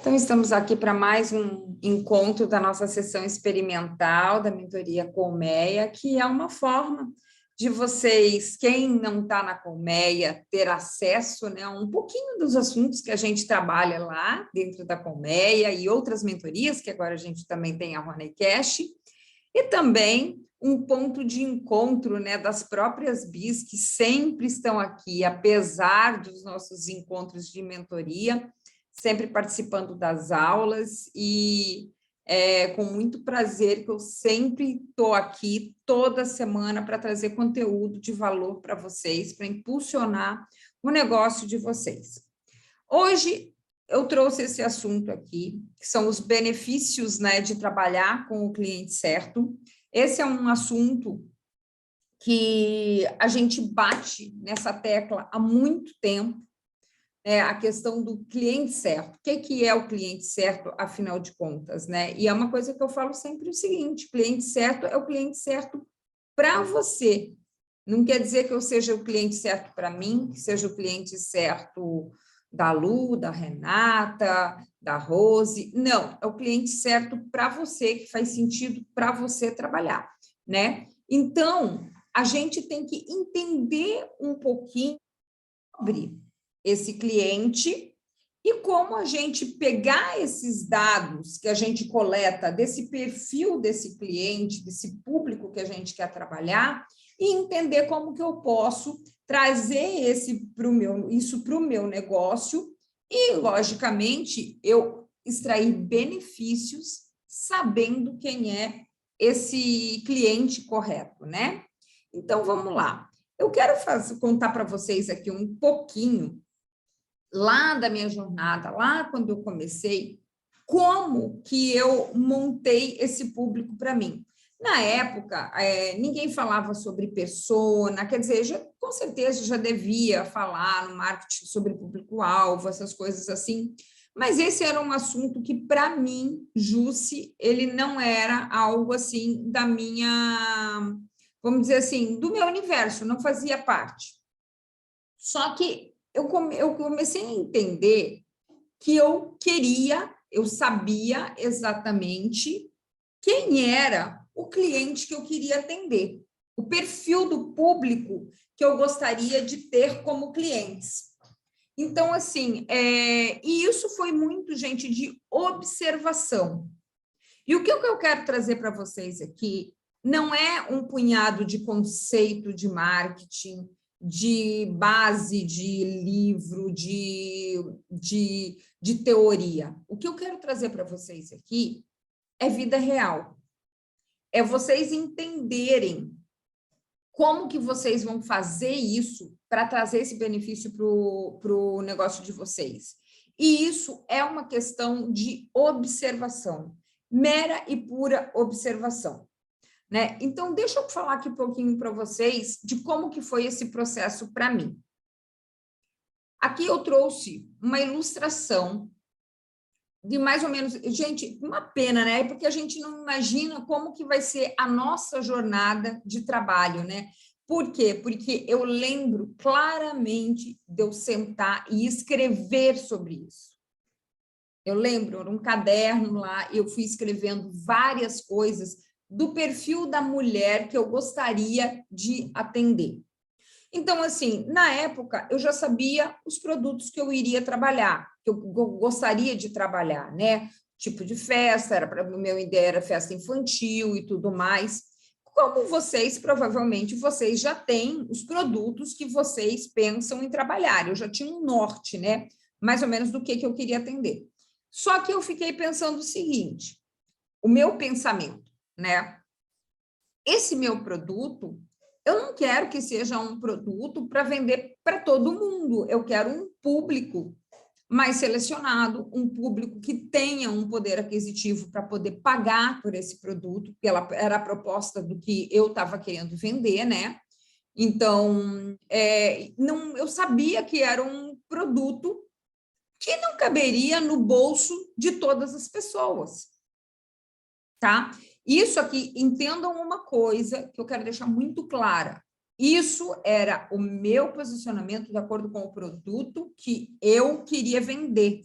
Então, estamos aqui para mais um encontro da nossa sessão experimental da mentoria Colmeia, que é uma forma de vocês, quem não está na Colmeia, ter acesso, né, a um pouquinho dos assuntos que a gente trabalha lá dentro da Colmeia e outras mentorias, que agora a gente também tem a Honeycash, e também um ponto de encontro, né, das próprias BIs, que sempre estão aqui, apesar dos nossos encontros de mentoria, sempre participando das aulas e com muito prazer que eu sempre estou aqui toda semana para trazer conteúdo de valor para vocês, para impulsionar o negócio de vocês. Hoje eu trouxe esse assunto aqui, que são os benefícios, né, de trabalhar com o cliente certo. Esse é um assunto que a gente bate nessa tecla há muito tempo, a questão do cliente certo. O que é o cliente certo, afinal de contas, né? E é uma coisa que eu falo sempre o seguinte: cliente certo é o cliente certo para você. Não quer dizer que eu seja o cliente certo para mim, que seja o cliente certo da Lu, da Renata, da Rose. Não, é o cliente certo para você, que faz sentido para você trabalhar, né? Então, a gente tem que entender um pouquinho sobre esse cliente e como a gente pegar esses dados que a gente coleta desse perfil desse cliente, desse público que a gente quer trabalhar, e entender como que eu posso trazer isso para o meu negócio e, logicamente, eu extrair benefícios sabendo quem é esse cliente correto, né? Então, vamos lá. Eu quero contar para vocês aqui um pouquinho, lá da minha jornada, lá quando eu comecei, como que eu montei esse público para mim. Na época, ninguém falava sobre persona, quer dizer, com certeza já devia falar no marketing sobre público-alvo, essas coisas assim, mas esse era um assunto que, para mim, Jusce, ele não era algo assim da minha, vamos dizer assim, do meu universo, não fazia parte. Só que eu comecei a entender que eu sabia exatamente quem era o cliente que eu queria atender, o perfil do público que eu gostaria de ter como clientes. Então, assim, e isso foi muito, gente, de observação. E o que eu quero trazer para vocês aqui não é um punhado de conceito de marketing, de base de livro, de teoria. O que eu quero trazer para vocês aqui é vida real. É vocês entenderem como que vocês vão fazer isso para trazer esse benefício para o negócio de vocês. E isso é uma questão de observação, mera e pura observação, né? Então, deixa eu falar aqui um pouquinho para vocês de como que foi esse processo para mim. Aqui eu trouxe uma ilustração de mais ou menos... Gente, uma pena, né? Porque a gente não imagina como que vai ser a nossa jornada de trabalho, né? Por quê? Porque eu lembro claramente de eu sentar e escrever sobre isso. Eu lembro, era um caderno lá, eu fui escrevendo várias coisas do perfil da mulher que eu gostaria de atender. Então, assim, na época, eu já sabia os produtos que eu iria trabalhar, que eu gostaria de trabalhar, né? Tipo de festa, o meu ideia era festa infantil e tudo mais. Como vocês, provavelmente, vocês já têm os produtos que vocês pensam em trabalhar. Eu já tinha um norte, né? Mais ou menos do que eu queria atender. Só que eu fiquei pensando o seguinte, o meu pensamento, né? Esse meu produto, eu não quero que seja um produto para vender para todo mundo. Eu quero um público mais selecionado, um público que tenha um poder aquisitivo para poder pagar por esse produto, porque ela era a proposta do que eu estava querendo vender, né? Então, não, eu sabia que era um produto que não caberia no bolso de todas as pessoas, tá? Isso aqui, entendam uma coisa que eu quero deixar muito clara. Isso era o meu posicionamento de acordo com o produto que eu queria vender.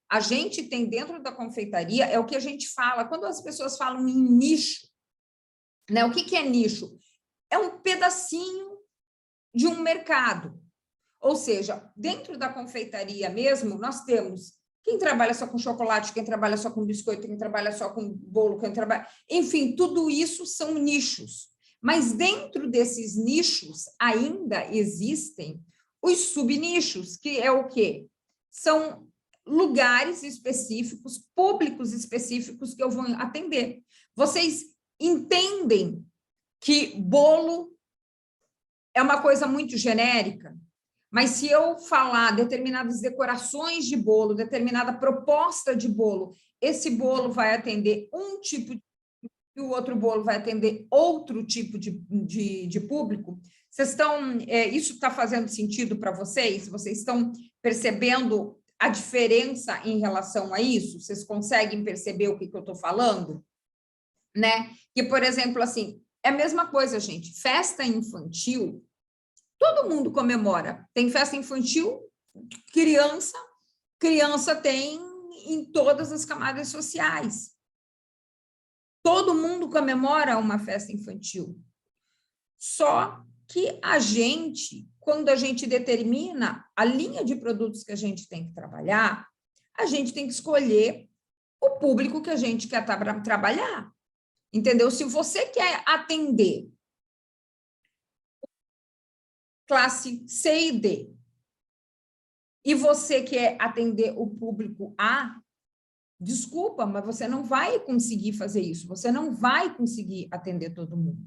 A gente tem dentro da confeitaria, é o que a gente fala, quando as pessoas falam em nicho, né? O que é nicho? É um pedacinho de um mercado. Ou seja, dentro da confeitaria mesmo, nós temos quem trabalha só com chocolate, quem trabalha só com biscoito, quem trabalha só com bolo, quem trabalha... Enfim, tudo isso são nichos. Mas dentro desses nichos ainda existem os subnichos, que é o quê? São lugares específicos, públicos específicos que eu vou atender. Vocês entendem que bolo é uma coisa muito genérica? Mas se eu falar determinadas decorações de bolo, determinada proposta de bolo, esse bolo vai atender um tipo e o outro bolo vai atender outro tipo de público, vocês estão, isso está fazendo sentido para vocês? Vocês estão percebendo a diferença em relação a isso? Vocês conseguem perceber o que eu estou falando? Né? Que, por exemplo, assim, é a mesma coisa, gente, festa infantil, todo mundo comemora. Tem festa infantil, criança tem em todas as camadas sociais. Todo mundo comemora uma festa infantil. Só que a gente, quando a gente determina a linha de produtos que a gente tem que trabalhar, a gente tem que escolher o público que a gente quer trabalhar. Entendeu? Se você quer atender classe C e D, e você quer atender o público A, desculpa, mas você não vai conseguir fazer isso, você não vai conseguir atender todo mundo.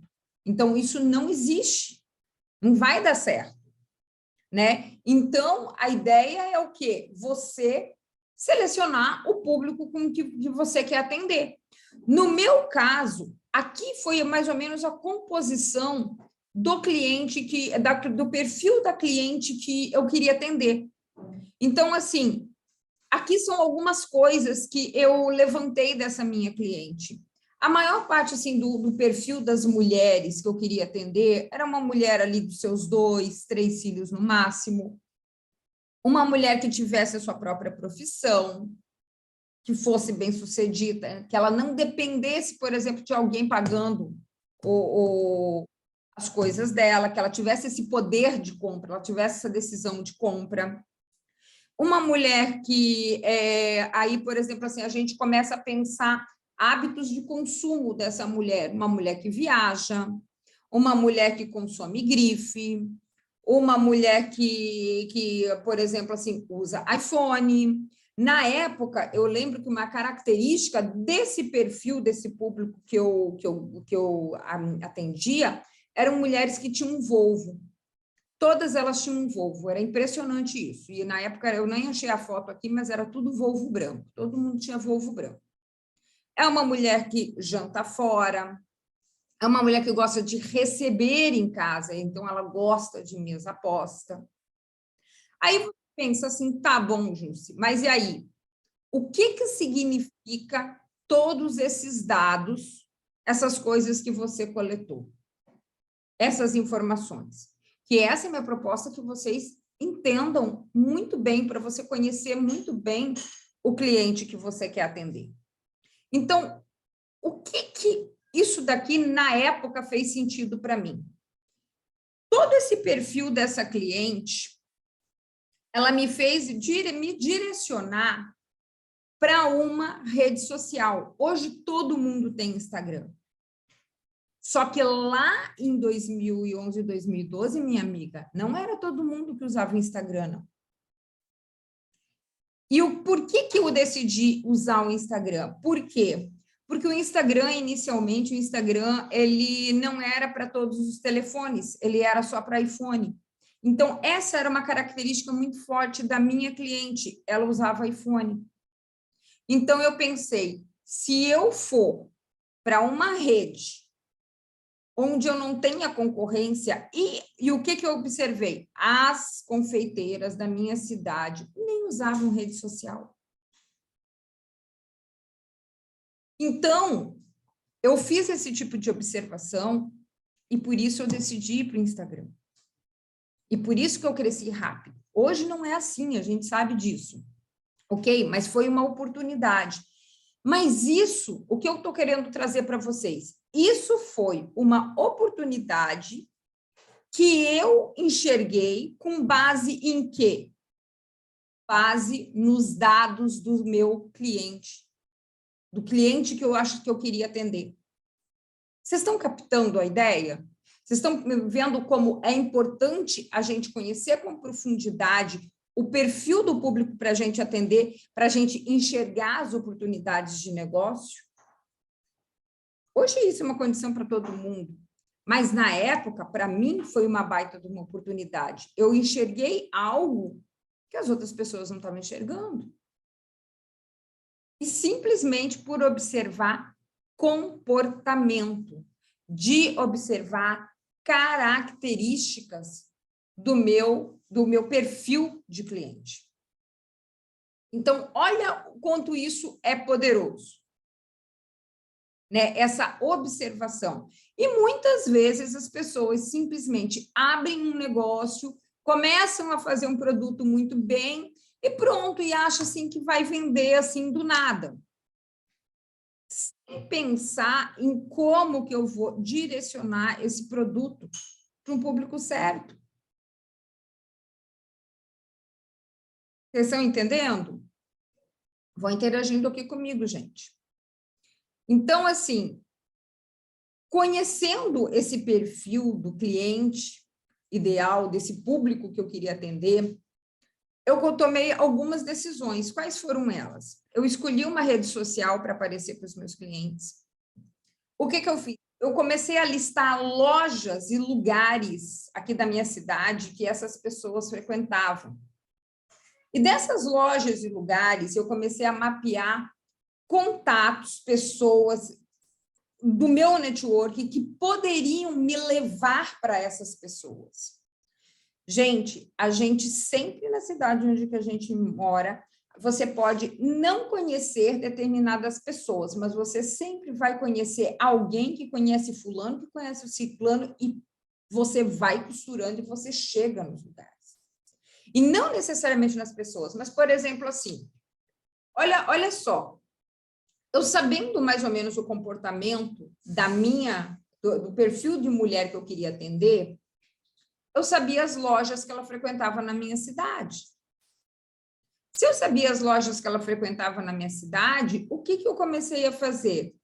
Então, isso não existe, não vai dar certo, né? Então, a ideia é o quê? Você selecionar o público com que você quer atender. No meu caso, aqui foi mais ou menos a composição do cliente, do perfil da cliente que eu queria atender. Então, assim, aqui são algumas coisas que eu levantei dessa minha cliente. A maior parte assim, do perfil das mulheres que eu queria atender era uma mulher ali dos seus 2, 3 filhos no máximo, uma mulher que tivesse a sua própria profissão, que fosse bem-sucedida, que ela não dependesse, por exemplo, de alguém pagando as coisas dela, que ela tivesse esse poder de compra, ela tivesse essa decisão de compra. Uma mulher que, aí, por exemplo, assim, a gente começa a pensar hábitos de consumo dessa mulher, uma mulher que viaja, uma mulher que consome grife, uma mulher que por exemplo, assim, usa iPhone. Na época, eu lembro que uma característica desse perfil, desse público que eu atendia, eram mulheres que tinham um Volvo. Todas elas tinham um Volvo, era impressionante isso. E na época, eu nem achei a foto aqui, mas era tudo Volvo branco, todo mundo tinha Volvo branco. É uma mulher que janta fora, é uma mulher que gosta de receber em casa, então ela gosta de mesa posta. Aí você pensa assim, tá bom, Jússi, mas e aí? O que significa todos esses dados, essas coisas que você coletou? Essas informações? Que essa é a minha proposta, que vocês entendam muito bem, para você conhecer muito bem o cliente que você quer atender. Então, o que isso daqui, na época, fez sentido para mim? Todo esse perfil dessa cliente, ela me fez me direcionar para uma rede social. Hoje, todo mundo tem Instagram. Só que lá em 2011, 2012, minha amiga, não era todo mundo que usava o Instagram, não. E por que eu decidi usar o Instagram? Por quê? Porque o Instagram, inicialmente, o Instagram, ele não era para todos os telefones, ele era só para iPhone. Então, essa era uma característica muito forte da minha cliente, ela usava iPhone. Então, eu pensei, se eu for para uma rede onde eu não tenha concorrência, e o que eu observei? As confeiteiras da minha cidade nem usavam rede social. Então, eu fiz esse tipo de observação e por isso eu decidi ir para o Instagram. E por isso que eu cresci rápido. Hoje não é assim, a gente sabe disso. ok? Mas foi uma oportunidade. Mas isso, o que eu estou querendo trazer para vocês, isso foi uma oportunidade que eu enxerguei com base em quê? Base nos dados do meu cliente, do cliente que eu acho que eu queria atender. Vocês estão captando a ideia? Vocês estão vendo como é importante a gente conhecer com profundidade o perfil do público para a gente atender, para a gente enxergar as oportunidades de negócio? Hoje isso é uma condição para todo mundo, mas na época, para mim, foi uma baita de uma oportunidade. Eu enxerguei algo que as outras pessoas não estavam enxergando. E simplesmente por observar comportamento, de observar características do meu perfil de cliente. Então, olha o quanto isso é poderoso, né? Essa observação. E muitas vezes as pessoas simplesmente abrem um negócio, começam a fazer um produto muito bem e pronto, e acham assim que vai vender assim do nada. Sem pensar em como que eu vou direcionar esse produto para um público certo. Vocês estão entendendo? Vão interagindo aqui comigo, gente. Então, assim, conhecendo esse perfil do cliente ideal, desse público que eu queria atender, eu tomei algumas decisões. Quais foram elas? Eu escolhi uma rede social para aparecer para os meus clientes. O que eu fiz? Eu comecei a listar lojas e lugares aqui da minha cidade que essas pessoas frequentavam. E dessas lojas e lugares, eu comecei a mapear contatos, pessoas do meu network que poderiam me levar para essas pessoas. Gente, a gente sempre na cidade onde que a gente mora, você pode não conhecer determinadas pessoas, mas você sempre vai conhecer alguém que conhece fulano, que conhece o ciclano, e você vai costurando e você chega nos lugares. E não necessariamente nas pessoas, mas, por exemplo, assim, olha só, eu sabendo mais ou menos o comportamento do perfil de mulher que eu queria atender, eu sabia as lojas que ela frequentava na minha cidade. Se eu sabia as lojas que ela frequentava na minha cidade, o que eu comecei a fazer?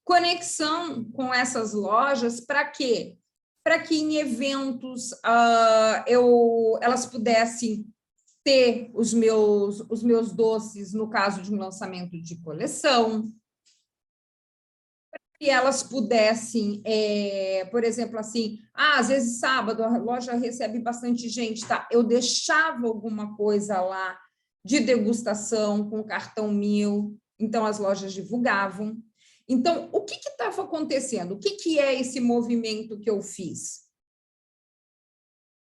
Conexão com essas lojas, para quê? Para que em eventos elas pudessem ter os meus doces, no caso de um lançamento de coleção, que elas pudessem, por exemplo, assim, às vezes sábado a loja recebe bastante gente, tá? Eu deixava alguma coisa lá de degustação com cartão 1000, então as lojas divulgavam. Então, o que estava acontecendo? O que é esse movimento que eu fiz?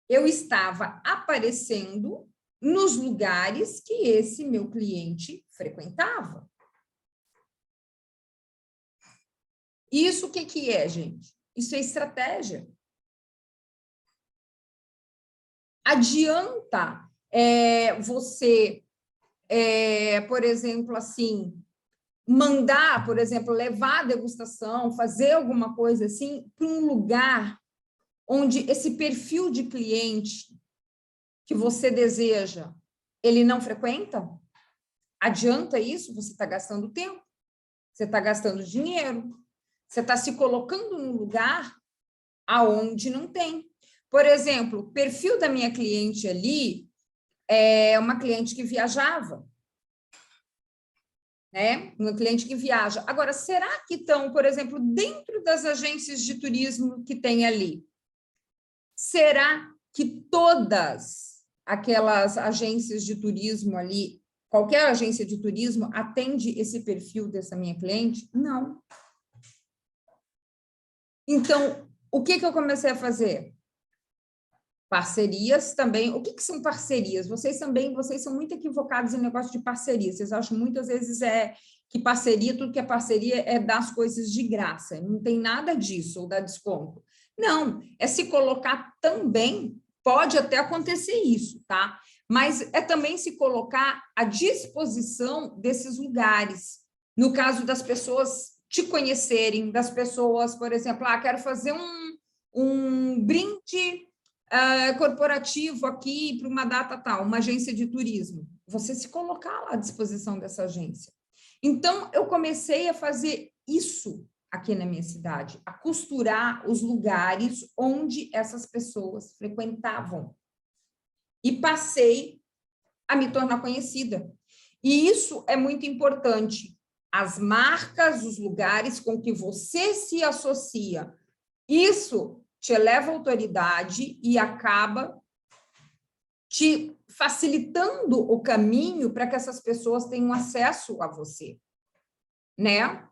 Eu estava aparecendo nos lugares que esse meu cliente frequentava. Isso o que é, gente? Isso é estratégia. Adianta você, por exemplo, assim, mandar, por exemplo, levar a degustação, fazer alguma coisa assim, para um lugar onde esse perfil de cliente que você deseja, ele não frequenta? Adianta isso? Você está gastando tempo, você está gastando dinheiro, você está se colocando num lugar aonde não tem. Por exemplo, o perfil da minha cliente ali é uma cliente que viajava, né? Uma cliente que viaja. Agora, será que estão, por exemplo, dentro das agências de turismo que tem ali? Será que todas aquelas agências de turismo ali, qualquer agência de turismo, atende esse perfil dessa minha cliente? Não. Então, o que eu comecei a fazer? Parcerias também. O que são parcerias? Vocês são muito equivocados em negócio de parceria. Vocês acham muitas vezes que parceria, tudo que é parceria é dar as coisas de graça. Não tem nada disso, ou dar desconto. Não, é se colocar também, pode até acontecer isso, tá? mas é também se colocar à disposição desses lugares. No caso das pessoas te conhecerem, das pessoas, por exemplo, quero fazer um brinde corporativo aqui para uma data tal, uma agência de turismo. Você se colocar lá à disposição dessa agência. Então, eu comecei a fazer isso aqui na minha cidade, a costurar os lugares onde essas pessoas frequentavam. E passei a me tornar conhecida. E isso é muito importante. As marcas, os lugares com que você se associa, isso te eleva a autoridade e acaba te facilitando o caminho para que essas pessoas tenham acesso a você, né?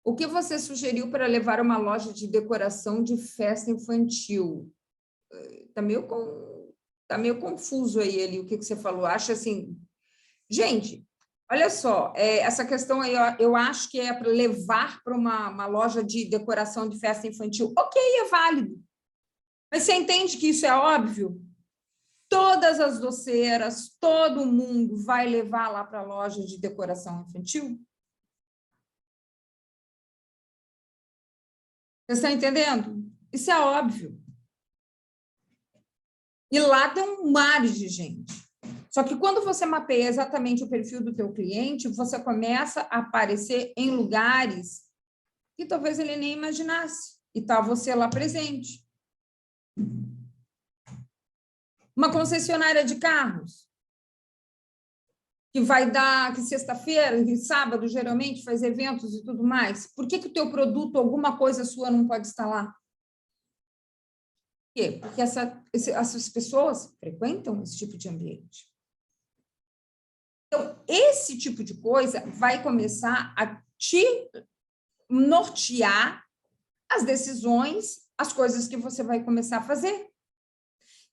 O que você sugeriu para levar uma loja de decoração de festa infantil? Tá meio confuso aí, ele, o que você falou. Acha assim... Gente, olha só, essa questão aí, eu acho que é para levar para uma loja de decoração de festa infantil. Ok, é válido. Mas você entende que isso é óbvio? Todas as doceiras, todo mundo vai levar lá para a loja de decoração infantil? Vocês estão entendendo? Isso é óbvio. E lá tem um mar de gente. Só que quando você mapeia exatamente o perfil do teu cliente, você começa a aparecer em lugares que talvez ele nem imaginasse. E está você lá presente. Uma concessionária de carros, que vai dar, que sexta-feira, que sábado, geralmente, faz eventos e tudo mais. Por que o teu produto, alguma coisa sua não pode estar lá? Por quê? Porque essas pessoas frequentam esse tipo de ambiente. Então, esse tipo de coisa vai começar a te nortear as decisões, as coisas que você vai começar a fazer.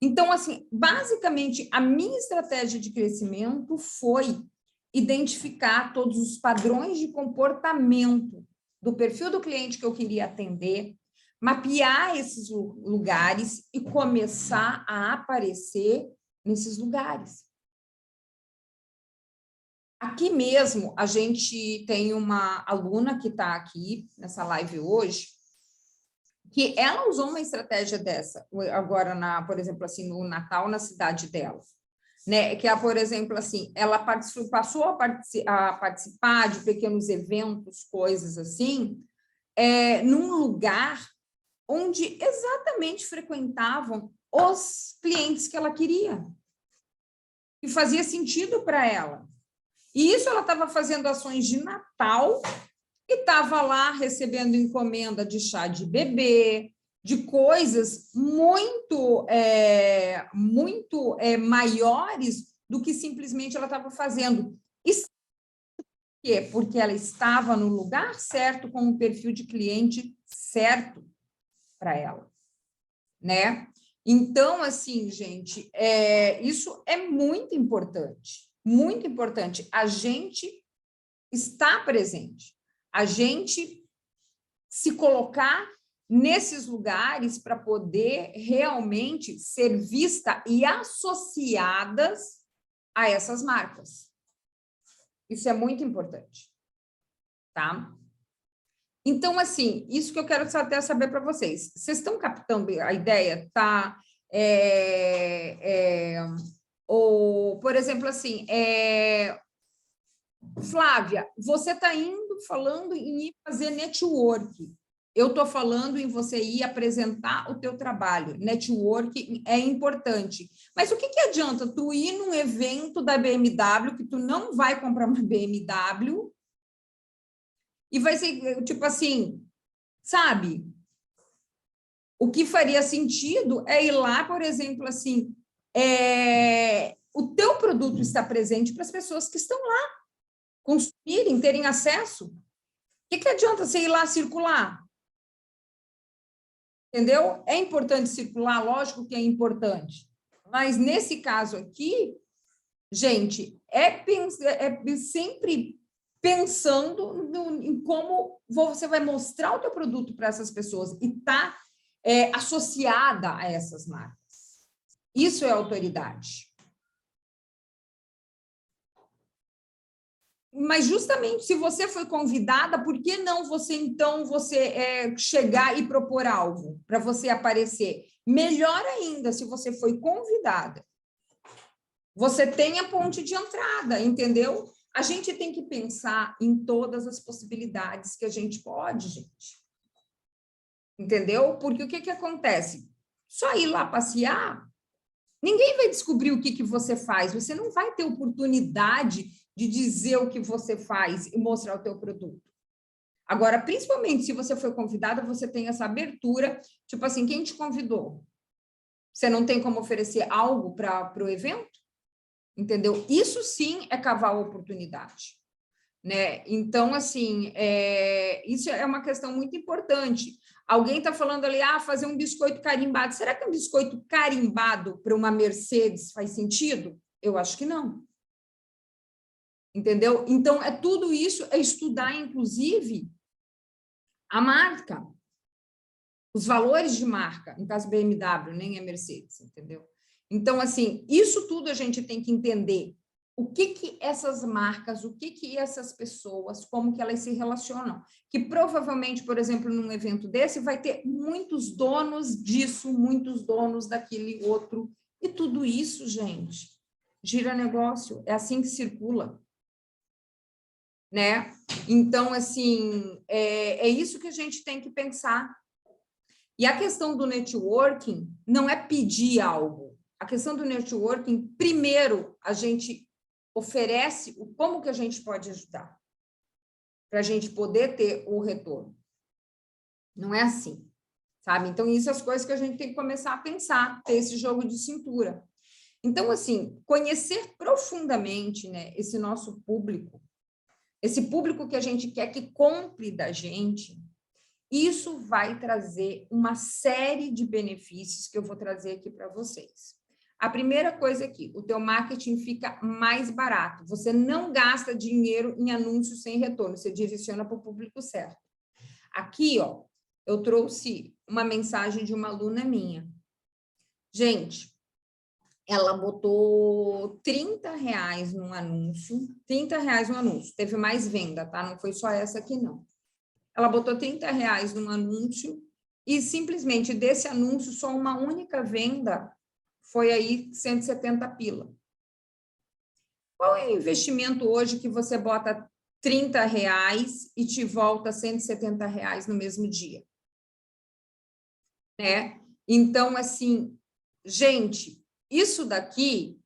Então, assim, basicamente, a minha estratégia de crescimento foi identificar todos os padrões de comportamento do perfil do cliente que eu queria atender, mapear esses lugares e começar a aparecer nesses lugares. Aqui mesmo, a gente tem uma aluna que está aqui nessa live hoje, que ela usou uma estratégia dessa, agora, por exemplo, assim, no Natal, na cidade dela. Né? Que, por exemplo, assim, ela passou a participar de pequenos eventos, coisas assim, num lugar onde exatamente frequentavam os clientes que ela queria. E fazia sentido para ela. E isso ela estava fazendo ações de Natal e estava lá recebendo encomenda de chá de bebê, de coisas muito maiores do que simplesmente ela estava fazendo. Isso porque ela estava no lugar certo, com o perfil de cliente certo para ela, né? Então, assim, gente, isso é muito importante, muito importante. A gente está presente, a gente se colocar nesses lugares para poder realmente ser vista e associadas a essas marcas. Isso é muito importante, tá? Então, assim, isso que eu quero até saber para vocês. Vocês estão captando a ideia, tá? Ou, por exemplo, assim, Flávia, você está falando em ir fazer network. Eu estou falando em você ir apresentar o teu trabalho. Network é importante. Mas o que adianta tu ir num evento da BMW, que tu não vai comprar uma BMW, e vai ser, tipo assim, sabe? O que faria sentido é ir lá, por exemplo, assim, o teu produto está presente para as pessoas que estão lá consumirem, terem acesso. O que adianta você ir lá circular? Entendeu? É importante circular, lógico que é importante. Mas, nesse caso aqui, gente, sempre pensando em como você vai mostrar o teu produto para essas pessoas e tá associada a essas marcas. Isso é autoridade. Mas justamente se você foi convidada, por que não você, então, chegar e propor algo para você aparecer? Melhor ainda, se você foi convidada. Você tem a ponte de entrada, entendeu? A gente tem que pensar em todas as possibilidades que a gente pode, gente. Entendeu? Porque o que acontece? Só ir lá passear, ninguém vai descobrir o que você faz, você não vai ter oportunidade de dizer o que você faz e mostrar o teu produto. Agora, principalmente se você foi convidada, você tem essa abertura, tipo assim, quem te convidou? Você não tem como oferecer algo para o evento? Entendeu? Isso sim é cavar a oportunidade. Né? Então, assim, isso é uma questão muito importante. Alguém está falando ali, fazer um biscoito carimbado. Será que um biscoito carimbado para uma Mercedes faz sentido? Eu acho que não. Entendeu? Então, tudo isso é estudar, inclusive, a marca, os valores de marca, no caso BMW, nem é Mercedes, entendeu? Então, assim, isso tudo a gente tem que entender. O que essas marcas, o que essas pessoas, como que elas se relacionam. Que provavelmente, por exemplo, num evento desse, vai ter muitos donos disso, muitos donos daquele outro. E tudo isso, gente, gira negócio. É assim que circula. Né? Então, assim, é isso que a gente tem que pensar. E a questão do networking não é pedir algo. A questão do networking, primeiro, a gente oferece como que a gente pode ajudar para a gente poder ter o retorno. Não é assim, sabe? Então, isso é as coisas que a gente tem que começar a pensar, ter esse jogo de cintura. Então, assim, conhecer profundamente, né, esse nosso público, esse público que a gente quer que compre da gente, isso vai trazer uma série de benefícios que eu vou trazer aqui para vocês. A primeira coisa aqui, o teu marketing fica mais barato. Você não gasta dinheiro em anúncios sem retorno, você direciona para o público certo. Aqui, ó, eu trouxe uma mensagem de uma aluna minha. Gente, ela botou R$30 num anúncio, R$30 no anúncio, teve mais venda, tá? Não foi só essa aqui, não. Ela botou R$30 num anúncio e simplesmente desse anúncio, só uma única venda foi aí 170 pila. Qual é o investimento hoje que você bota R$30 e te volta R$170 no mesmo dia? Né? Então, assim, gente, isso daqui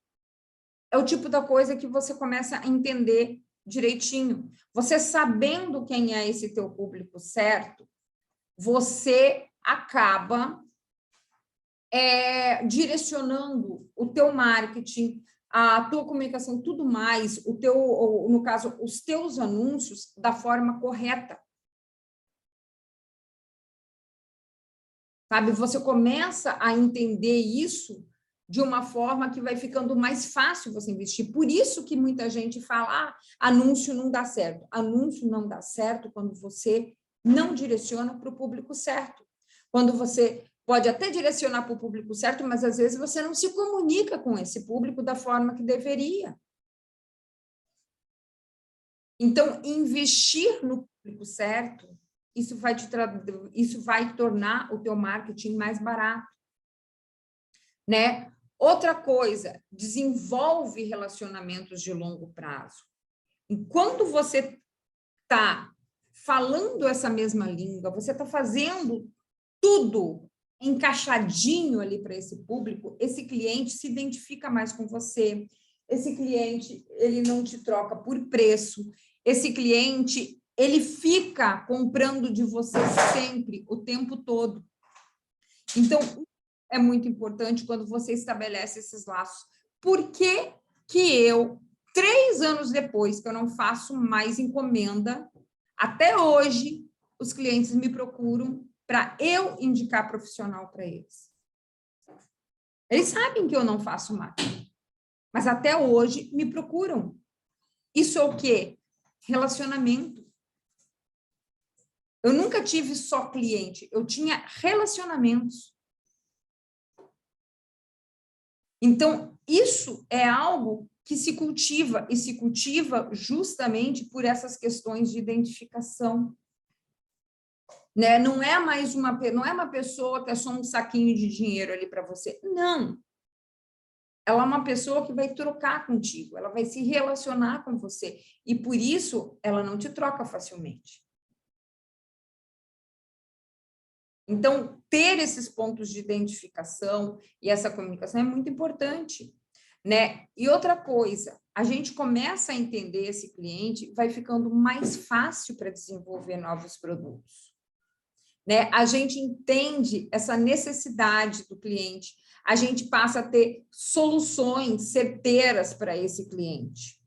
é o tipo da coisa que você começa a entender direitinho. Você sabendo quem é esse teu público certo, você acaba direcionando o teu marketing, a tua comunicação, tudo mais, no caso, os teus anúncios da forma correta. Sabe? Você começa a entender isso de uma forma que vai ficando mais fácil você investir. Por isso que muita gente fala, anúncio não dá certo. Anúncio não dá certo quando você não direciona para o público certo. Quando você pode até direcionar para o público certo, mas às vezes você não se comunica com esse público da forma que deveria. Então, investir no público certo, isso vai tornar o teu marketing mais barato. Né? Outra coisa, desenvolve relacionamentos de longo prazo. Enquanto você está falando essa mesma língua, você está fazendo tudo encaixadinho ali para esse público, esse cliente se identifica mais com você, esse cliente, ele não te troca por preço, esse cliente, ele fica comprando de você sempre, o tempo todo. Então, é muito importante quando você estabelece esses laços. Por que eu, 3 anos depois que eu não faço mais encomenda, até hoje, os clientes me procuram para eu indicar profissional para eles? Eles sabem que eu não faço mais, mas até hoje me procuram. Isso é o quê? Relacionamento. Eu nunca tive só cliente, eu tinha relacionamentos. Então, isso é algo que se cultiva, e se cultiva justamente por essas questões de identificação. Né? Não é uma pessoa que é só um saquinho de dinheiro ali para você. Não. Ela é uma pessoa que vai trocar contigo, ela vai se relacionar com você. E, por isso, ela não te troca facilmente. Então, ter esses pontos de identificação e essa comunicação é muito importante, né? E outra coisa, a gente começa a entender esse cliente, vai ficando mais fácil para desenvolver novos produtos, né? A gente entende essa necessidade do cliente, a gente passa a ter soluções certeiras para esse cliente.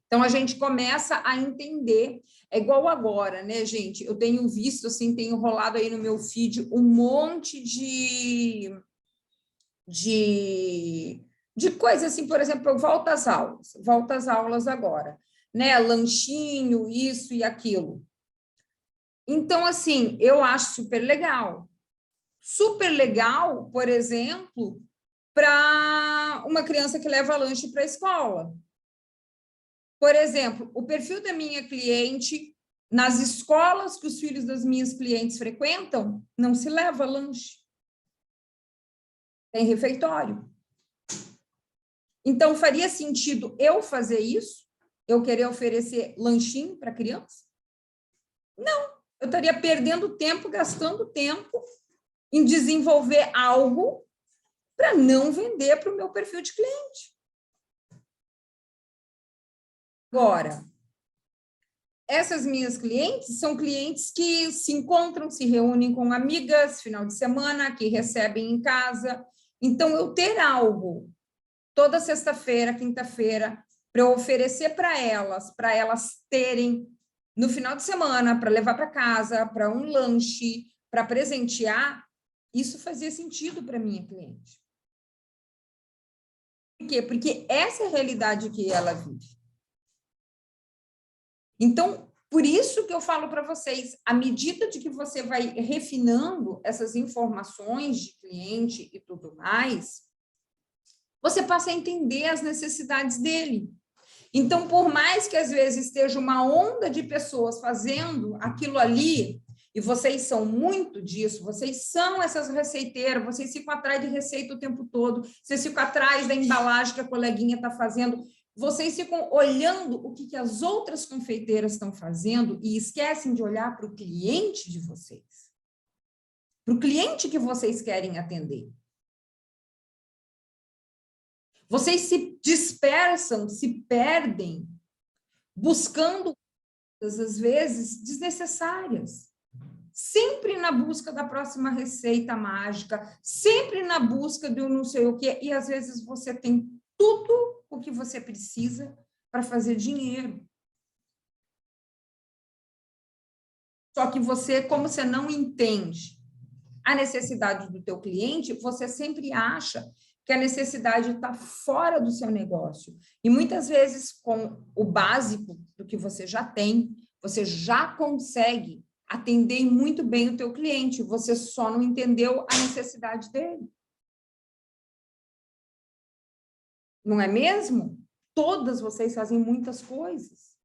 Então, a gente começa a entender, é igual agora, né, gente? Eu tenho visto, assim, tenho rolado aí no meu feed um monte de coisa, assim, por exemplo, eu volto às aulas agora, né? Lanchinho, isso e aquilo. Então, assim, eu acho super legal. Super legal, por exemplo, para uma criança que leva lanche para a escola. Por exemplo, o perfil da minha cliente, nas escolas que os filhos das minhas clientes frequentam, não se leva lanche. Tem refeitório. Então, faria sentido eu fazer isso? Eu querer oferecer lanchinho para criança? Não. Eu estaria perdendo tempo, gastando tempo em desenvolver algo para não vender para o meu perfil de cliente. Agora, essas minhas clientes são clientes que se encontram, se reúnem com amigas, final de semana, que recebem em casa. Então, eu ter algo toda sexta-feira, quinta-feira, para eu oferecer para elas terem no final de semana, para levar para casa, para um lanche, para presentear, isso fazia sentido para minha cliente. Por quê? Porque essa é a realidade que ela vive. Então, por isso que eu falo para vocês, à medida de que você vai refinando essas informações de cliente e tudo mais, você passa a entender as necessidades dele. Então, por mais que às vezes esteja uma onda de pessoas fazendo aquilo ali, e vocês são muito disso, vocês são essas receiteiras, vocês ficam atrás de receita o tempo todo, vocês ficam atrás da embalagem que a coleguinha está fazendo, vocês ficam olhando o que as outras confeiteiras estão fazendo e esquecem de olhar para o cliente de vocês, para o cliente que vocês querem atender. Vocês se dispersam, se perdem, buscando às vezes desnecessárias. Sempre na busca da próxima receita mágica, sempre na busca de um não sei o quê, e às vezes você tem tudo o que você precisa para fazer dinheiro. Só que você, como você não entende a necessidade do teu cliente, você sempre acha que a necessidade está fora do seu negócio. E muitas vezes, com o básico do que você já tem, você já consegue atender muito bem o teu cliente, você só não entendeu a necessidade dele. Não é mesmo? Todas vocês fazem muitas coisas.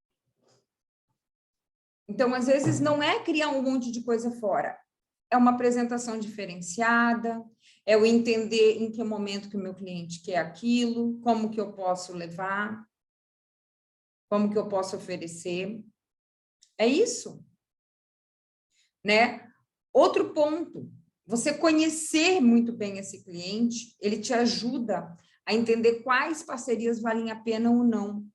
Então, às vezes, não é criar um monte de coisa fora, é uma apresentação diferenciada, é eu entender em que momento que o meu cliente quer aquilo, como que eu posso levar, como que eu posso oferecer. É isso, né? Outro ponto, você conhecer muito bem esse cliente, ele te ajuda a entender quais parcerias valem a pena ou não.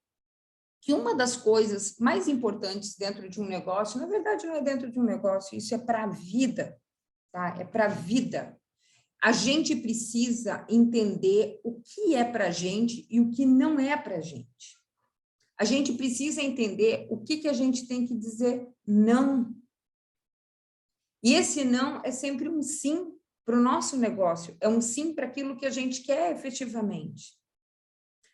Que uma das coisas mais importantes dentro de um negócio, na verdade não é dentro de um negócio, isso é para a vida, tá? É para a vida. A gente precisa entender o que é para a gente e o que não é para a gente. A gente precisa entender o que a gente tem que dizer não. E esse não é sempre um sim para o nosso negócio, é um sim para aquilo que a gente quer efetivamente.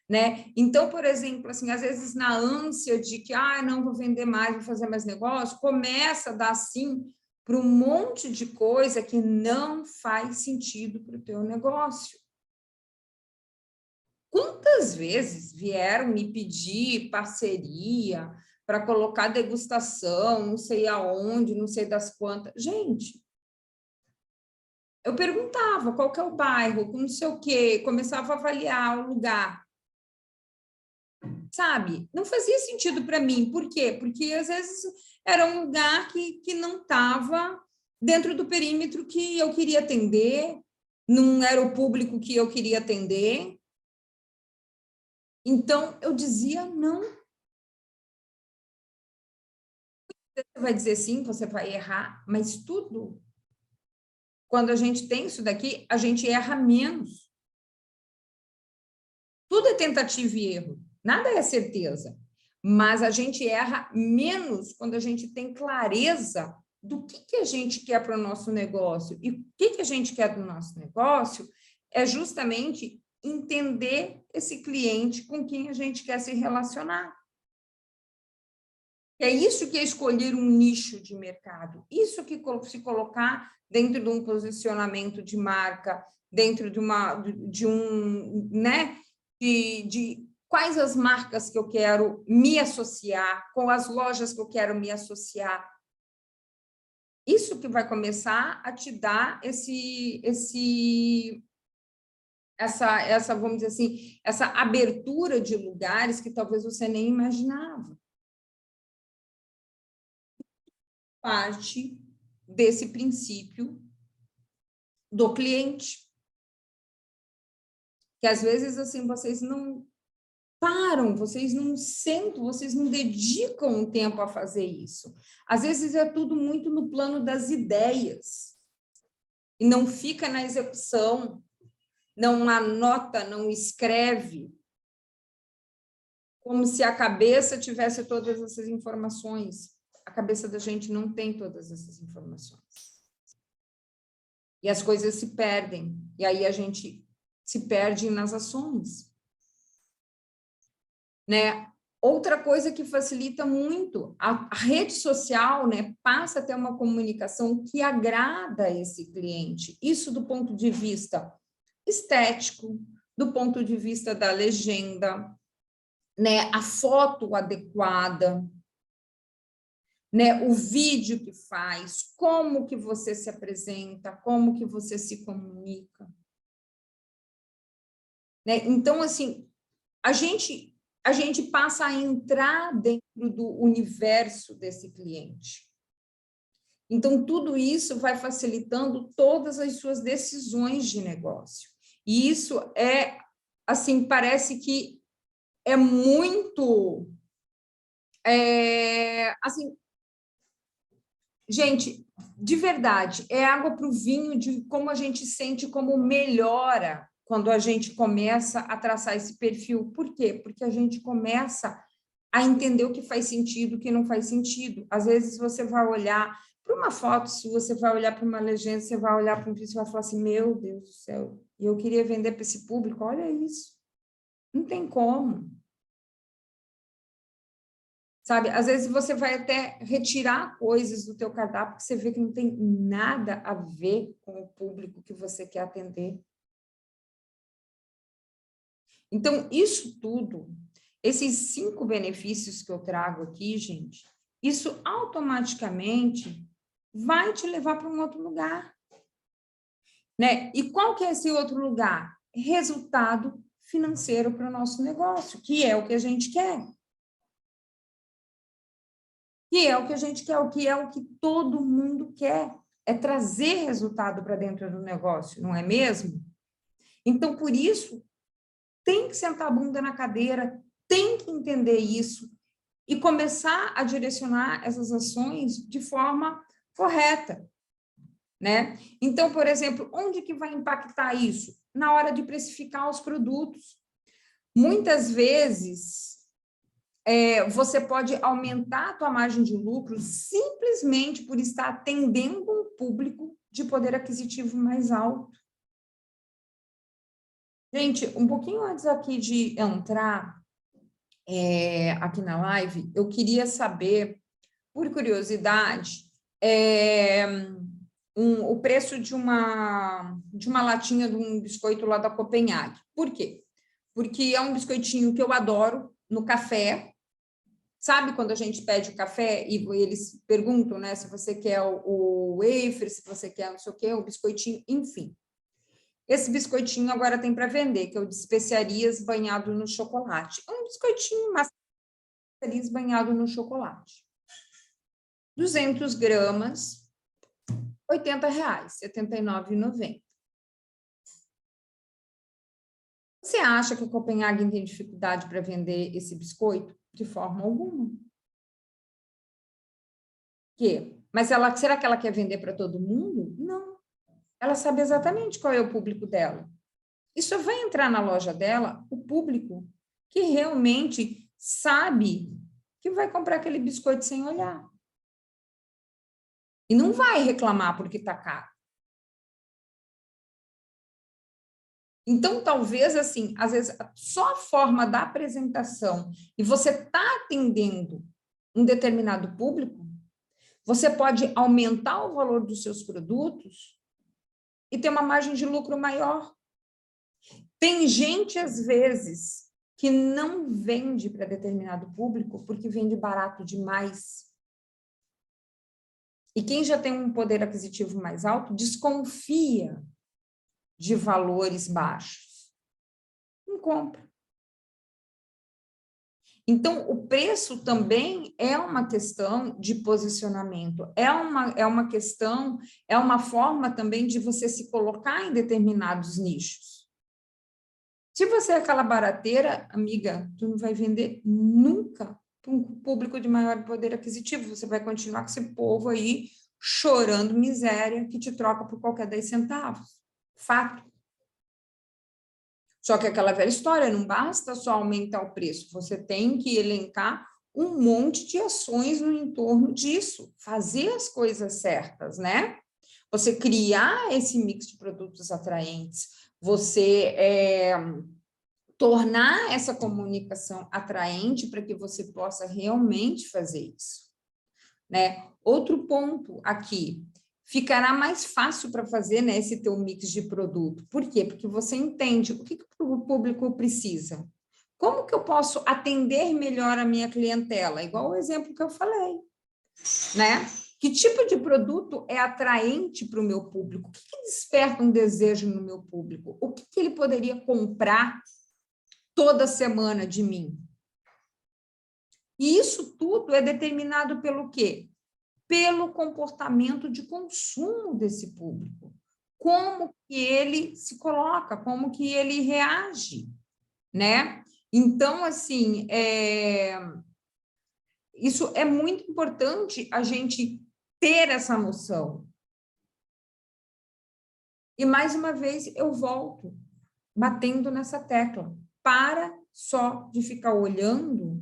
Né? Então, por exemplo, assim, às vezes na ânsia de que não vou vender mais, vou fazer mais negócio, começa a dar sim para um monte de coisa que não faz sentido para o teu negócio. Quantas vezes vieram me pedir parceria para colocar degustação, não sei aonde, não sei das quantas. Gente, eu perguntava qual que é o bairro, não sei o quê, começava a avaliar o lugar. Sabe? Não fazia sentido para mim. Por quê? Porque às vezes era um lugar que não estava dentro do perímetro que eu queria atender, não era o público que eu queria atender. Então, eu dizia não. Você vai dizer sim, você vai errar, mas tudo. Quando a gente tem isso daqui, a gente erra menos. Tudo é tentativa e erro, nada é certeza. Mas a gente erra menos quando a gente tem clareza do que a gente quer para o nosso negócio. E o que a gente quer do nosso negócio é justamente entender esse cliente com quem a gente quer se relacionar. É isso que é escolher um nicho de mercado, isso que se colocar dentro de um posicionamento de marca, dentro de um, né, de quais as marcas que eu quero me associar, com as lojas que eu quero me associar. Isso que vai começar a te dar essa, vamos dizer assim, essa abertura de lugares que talvez você nem imaginava. Parte desse princípio do cliente. Que às vezes assim vocês não param, vocês não sentam, vocês não dedicam um tempo a fazer isso. Às vezes é tudo muito no plano das ideias e não fica na execução, não anota, não escreve, como se a cabeça tivesse todas essas informações. A cabeça da gente não tem todas essas informações. E as coisas se perdem. E aí a gente se perde nas ações. Né? Outra coisa que facilita muito, a rede social, né, passa a ter uma comunicação que agrada esse cliente. Isso do ponto de vista estético, do ponto de vista da legenda, né, a foto adequada, né, o vídeo que faz, como que você se apresenta, como que você se comunica. Né? Então, assim, a gente passa a entrar dentro do universo desse cliente. Então, tudo isso vai facilitando todas as suas decisões de negócio. E isso é, assim, parece que é muito... assim, gente, de verdade, é água para o vinho de como a gente sente como melhora quando a gente começa a traçar esse perfil. Por quê? Porque a gente começa a entender o que faz sentido, o que não faz sentido. Às vezes você vai olhar para uma foto sua, você vai olhar para uma legenda, você vai olhar para um vídeo e vai falar assim, meu Deus do céu, eu queria vender para esse público, olha isso. Não tem como. Sabe? Às vezes você vai até retirar coisas do teu cardápio que você vê que não tem nada a ver com o público que você quer atender. Então, isso tudo, esses 5 benefícios que eu trago aqui, gente, isso automaticamente vai te levar para um outro lugar. Né? E qual que é esse outro lugar? Resultado financeiro para o nosso negócio, que é o que a gente quer. Que é o que a gente quer, o que é o que todo mundo quer. É trazer resultado para dentro do negócio, não é mesmo? Então, por isso, tem que sentar a bunda na cadeira, tem que entender isso e começar a direcionar essas ações de forma correta, né? Então, por exemplo, onde que vai impactar isso? Na hora de precificar os produtos. Muitas vezes, você pode aumentar a tua margem de lucro simplesmente por estar atendendo um público de poder aquisitivo mais alto. Gente, um pouquinho antes aqui de entrar aqui na live, eu queria saber, por curiosidade, o preço de uma latinha de um biscoito lá da Copenhague. Por quê? porque é um biscoitinho que eu adoro no café. Sabe quando a gente pede o café e eles perguntam, né, se você quer o wafer, se você quer não sei o quê, o biscoitinho, enfim. Esse biscoitinho agora tem para vender, que é o de especiarias banhado no chocolate. É um biscoitinho massa de especiarias banhado no chocolate. 200 gramas, R$80, R$ 79,90. Você acha que a Copenhagen tem dificuldade para vender esse biscoito? De forma alguma. Mas será que ela quer vender para todo mundo? Não. Ela sabe exatamente qual é o público dela. E só vai entrar na loja dela o público que realmente sabe que vai comprar aquele biscoito sem olhar. E não vai reclamar porque está caro. Então, talvez, assim, às vezes, só a forma da apresentação e você está atendendo um determinado público, você pode aumentar o valor dos seus produtos e ter uma margem de lucro maior. Tem gente, às vezes, que não vende para determinado público porque vende barato demais. E quem já tem um poder aquisitivo mais alto desconfia de valores baixos. Não compra. Então, o preço também é uma questão de posicionamento, é uma questão, é uma forma também de você se colocar em determinados nichos. Se você é aquela barateira, amiga, tu não vai vender nunca para um público de maior poder aquisitivo, você vai continuar com esse povo aí chorando miséria que te troca por qualquer 10 centavos. Fato. Só que aquela velha história, não basta só aumentar o preço, você tem que elencar um monte de ações no entorno disso, fazer as coisas certas, né? Você criar esse mix de produtos atraentes, você tornar essa comunicação atraente para que você possa realmente fazer isso, né? Outro ponto aqui, ficará mais fácil para fazer, né, esse teu mix de produto. Por quê? Porque você entende o que o público precisa. Como que eu posso atender melhor a minha clientela? Igual o exemplo que eu falei, né? Que tipo de produto é atraente para o meu público? O que desperta um desejo no meu público? O que ele poderia comprar toda semana de mim? E isso tudo é determinado pelo quê? Pelo comportamento de consumo desse público. Como que ele se coloca, como que ele reage, né? Então, assim, isso é muito importante a gente ter essa noção. E, mais uma vez, eu volto batendo nessa tecla. Para só de ficar olhando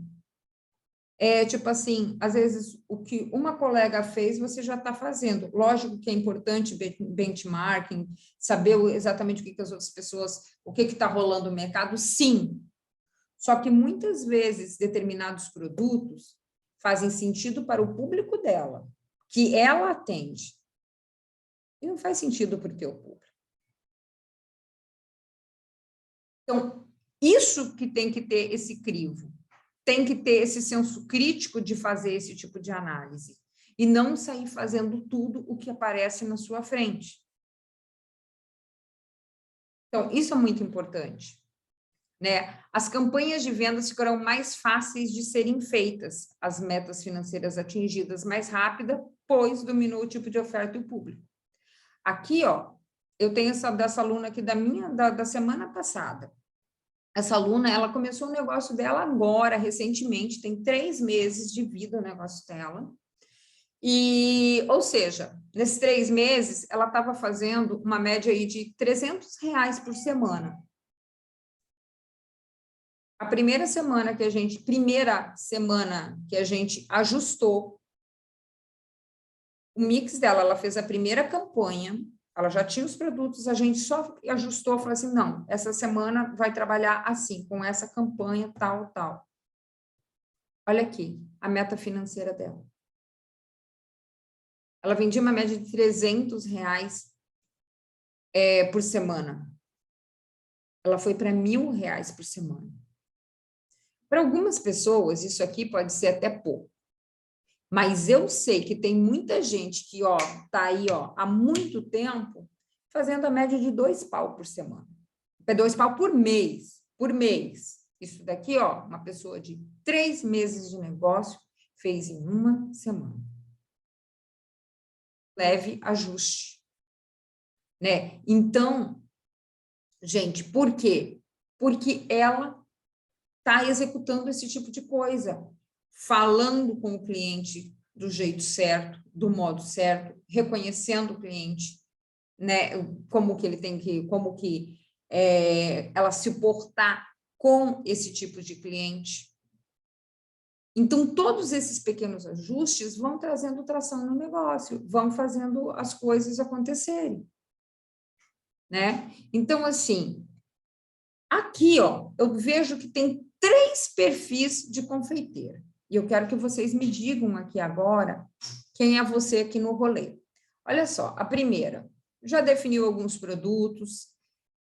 tipo assim, às vezes o que uma colega fez, você já está fazendo. Lógico que é importante benchmarking, saber exatamente o que as outras pessoas, o que está rolando no mercado, sim. Só que muitas vezes determinados produtos fazem sentido para o público dela, que ela atende. E não faz sentido para o teu público. Então, isso que tem que ter esse crivo. Tem que ter esse senso crítico de fazer esse tipo de análise e não sair fazendo tudo o que aparece na sua frente. Então, isso é muito importante, né? As campanhas de vendas ficarão mais fáceis de serem feitas, as metas financeiras atingidas mais rápida, pois dominou o tipo de oferta e o público. Aqui, ó, eu tenho dessa aluna aqui da semana passada. Essa aluna, ela começou o negócio dela agora, recentemente, tem 3 meses de vida o negócio dela. E, ou seja, nesses 3 meses, ela estava fazendo uma média aí de R$300 por semana. A primeira semana que a gente ajustou o mix dela, ela fez a primeira campanha, ela já tinha os produtos, a gente só ajustou, falou assim, não, essa semana vai trabalhar assim, com essa campanha, tal, tal. Olha aqui, a meta financeira dela. Ela vendia uma média de R$300 por semana. ela foi para R$1.000 por semana. Para algumas pessoas, isso aqui pode ser até pouco. Mas eu sei que tem muita gente que está aí há muito tempo fazendo a média de 2 pau por semana. É 2 pau por mês. Por mês. Isso daqui, uma pessoa de 3 meses de negócio fez em uma semana. Leve ajuste. Né? Então, gente, por quê? Porque ela está executando esse tipo de coisa, falando com o cliente do jeito certo, do modo certo, reconhecendo o cliente, né? Como que ele tem que, ela se portar com esse tipo de cliente. Então, todos esses pequenos ajustes vão trazendo tração no negócio, vão fazendo as coisas acontecerem, né? Então, assim, aqui, eu vejo que tem 3 perfis de confeiteira. E eu quero que vocês me digam aqui agora quem é você aqui no rolê. Olha só, a primeira, já definiu alguns produtos,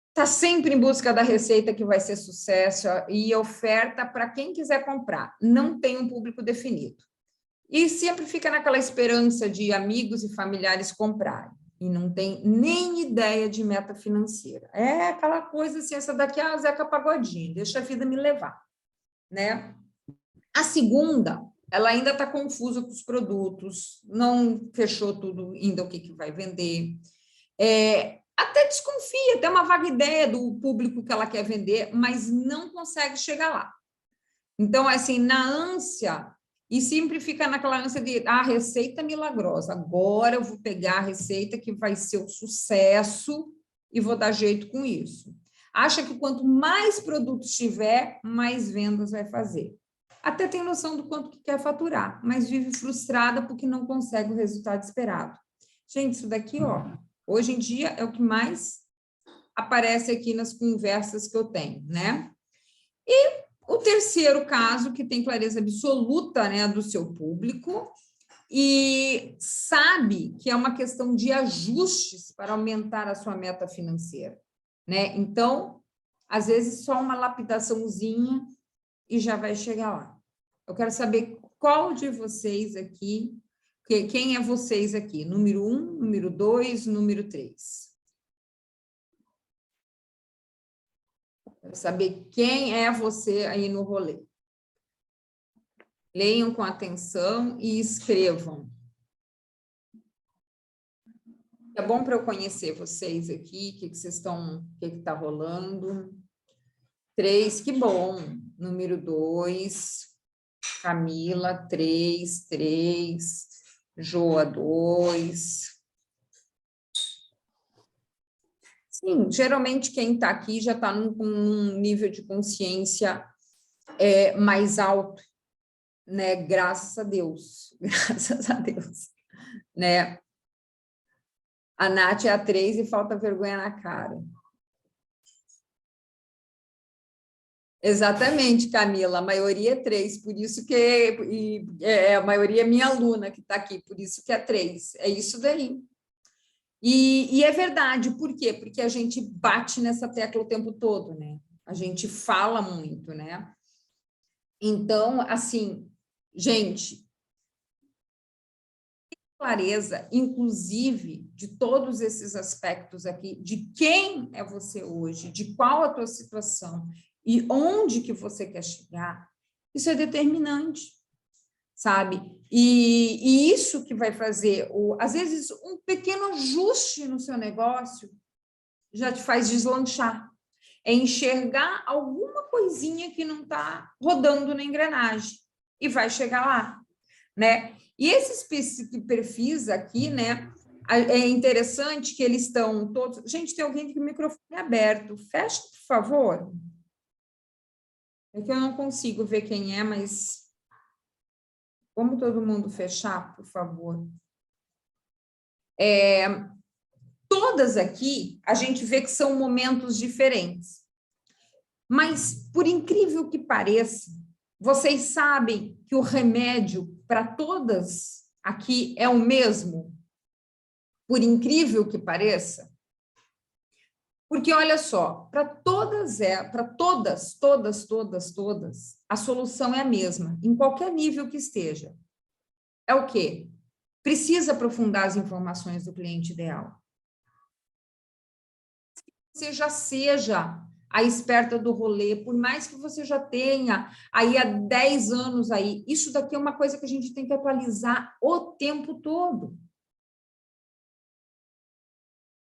está sempre em busca da receita que vai ser sucesso e oferta para quem quiser comprar. Não tem um público definido. E sempre fica naquela esperança de amigos e familiares comprarem. E não tem nem ideia de meta financeira. É aquela coisa assim, essa daqui é a Zeca Pagodinho, deixa a vida me levar, né? A segunda, ela ainda está confusa com os produtos, não fechou tudo ainda o que vai vender. Até desconfia, tem uma vaga ideia do público que ela quer vender, mas não consegue chegar lá. Então, assim, na ânsia, e sempre fica naquela ânsia de receita milagrosa. Agora eu vou pegar a receita que vai ser o sucesso e vou dar jeito com isso. Acha que quanto mais produtos tiver, mais vendas vai fazer. Até tem noção do quanto que quer faturar, mas vive frustrada porque não consegue o resultado esperado. Gente, isso daqui, hoje em dia é o que mais aparece aqui nas conversas que eu tenho, né? E o terceiro caso, que tem clareza absoluta, né, do seu público e sabe que é uma questão de ajustes para aumentar a sua meta financeira, né? Então, às vezes, só uma lapidaçãozinha e já vai chegar lá. Eu quero saber qual de vocês aqui, quem é vocês aqui? Número 1, número 2, número 3. Quero saber quem é você aí no rolê. Leiam com atenção e escrevam. É bom para eu conhecer vocês aqui, o que vocês estão, o que está rolando. 3, que bom. Número 2, Camila, 3, Joa, 2. Sim, geralmente quem está aqui já está num nível de consciência mais alto, né? Graças a Deus, graças a Deus, né? A Nath é a 3 e falta vergonha na cara. Exatamente, Camila, a maioria é 3, por isso que a maioria é minha aluna que está aqui, por isso que é 3, é isso daí. E é verdade, por quê? Porque a gente bate nessa tecla o tempo todo, né? A gente fala muito, né? Então, assim, gente, clareza, inclusive, de todos esses aspectos aqui, de quem é você hoje, de qual a tua situação e onde que você quer chegar, isso é determinante, sabe? E isso que vai fazer, às vezes, um pequeno ajuste no seu negócio já te faz deslanchar. É enxergar alguma coisinha que não está rodando na engrenagem e vai chegar lá, né? E esses perfis aqui, né? É interessante que eles estão todos... Gente, tem alguém com o microfone aberto. Fecha, por favor. É que eu não consigo ver quem é, mas... Vamos todo mundo fechar, por favor. Todas aqui, a gente vê que são momentos diferentes. Mas, por incrível que pareça, vocês sabem que o remédio para todas aqui é o mesmo? Por incrível que pareça? Porque, olha só, para todas, a solução é a mesma, em qualquer nível que esteja. É o quê? Precisa aprofundar as informações do cliente ideal. Você já seja a esperta do rolê, por mais que você já tenha aí há 10 anos aí, isso daqui é uma coisa que a gente tem que atualizar o tempo todo.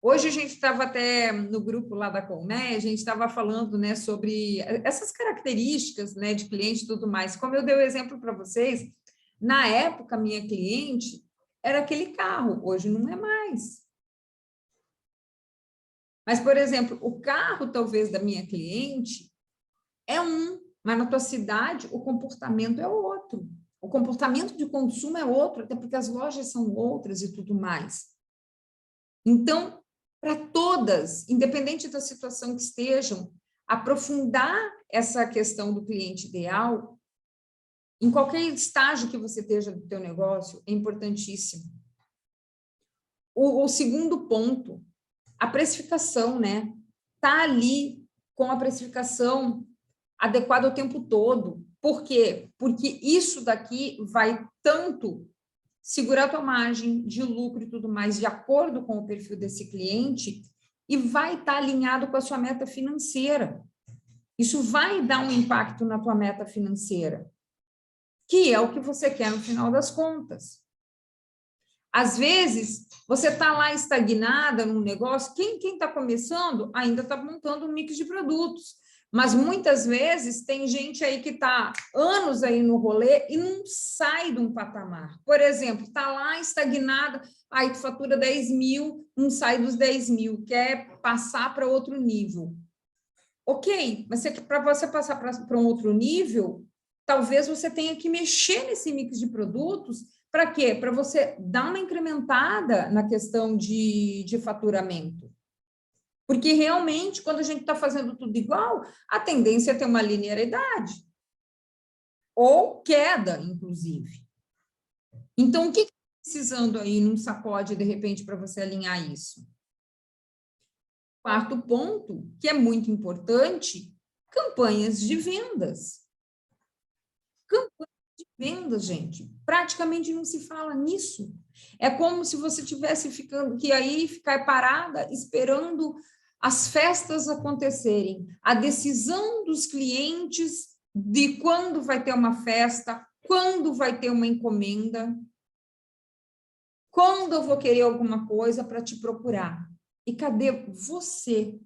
Hoje a gente estava até no grupo lá da Colmeia, a gente estava falando, né, sobre essas características, né, de cliente e tudo mais. Como eu dei o exemplo para vocês, na época, minha cliente era aquele carro, hoje não é mais. Mas, por exemplo, o carro, talvez, da minha cliente é um, mas na tua cidade o comportamento é outro. O comportamento de consumo é outro, até porque as lojas são outras e tudo mais. Então, para todas, independente da situação que estejam, aprofundar essa questão do cliente ideal, em qualquer estágio que você esteja do teu negócio, é importantíssimo. O segundo ponto, a precificação, né? Tá ali com a precificação adequada o tempo todo. Por quê? Porque isso daqui vai tanto segurar a tua margem de lucro e tudo mais de acordo com o perfil desse cliente e vai estar alinhado com a sua meta financeira. Isso vai dar um impacto na tua meta financeira, que é o que você quer no final das contas. Às vezes, você está lá estagnada num negócio, quem está começando ainda está montando um mix de produtos, mas muitas vezes tem gente aí que está anos aí no rolê e não sai de um patamar. Por exemplo, está lá estagnada, aí tu fatura 10 mil, não sai dos 10 mil, quer passar para outro nível. Ok, mas para você passar para um outro nível, talvez você tenha que mexer nesse mix de produtos. Para quê? Para você dar uma incrementada na questão de faturamento. Porque realmente, quando a gente está fazendo tudo igual, a tendência é ter uma linearidade. Ou queda, inclusive. Então, o que está precisando aí num sacode, de repente, para você alinhar isso? Quarto ponto, que é muito importante, campanhas de vendas. Campanha de vendas, gente, praticamente não se fala nisso. É como se você tivesse ficando que aí ficar parada esperando as festas acontecerem, a decisão dos clientes de quando vai ter uma festa, quando vai ter uma encomenda, quando eu vou querer alguma coisa para te procurar. E cadê você?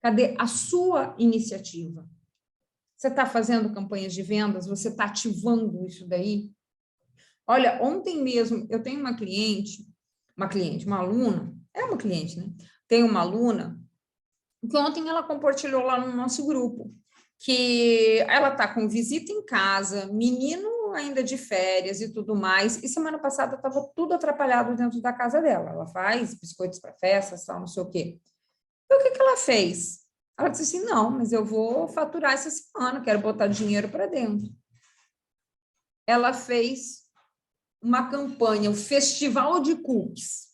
Cadê a sua iniciativa? Você está fazendo campanhas de vendas? Você está ativando isso daí? Olha, ontem mesmo eu tenho uma aluna, é uma cliente, né? Tem uma aluna que ontem ela compartilhou lá no nosso grupo que ela está com visita em casa, menino ainda de férias e tudo mais, e semana passada estava tudo atrapalhado dentro da casa dela. Ela faz biscoitos para festas, tal, não sei o quê. E o que ela fez? Ela disse assim, não, mas eu vou faturar essa semana, quero botar dinheiro para dentro. Ela fez uma campanha, o Festival de Cookies,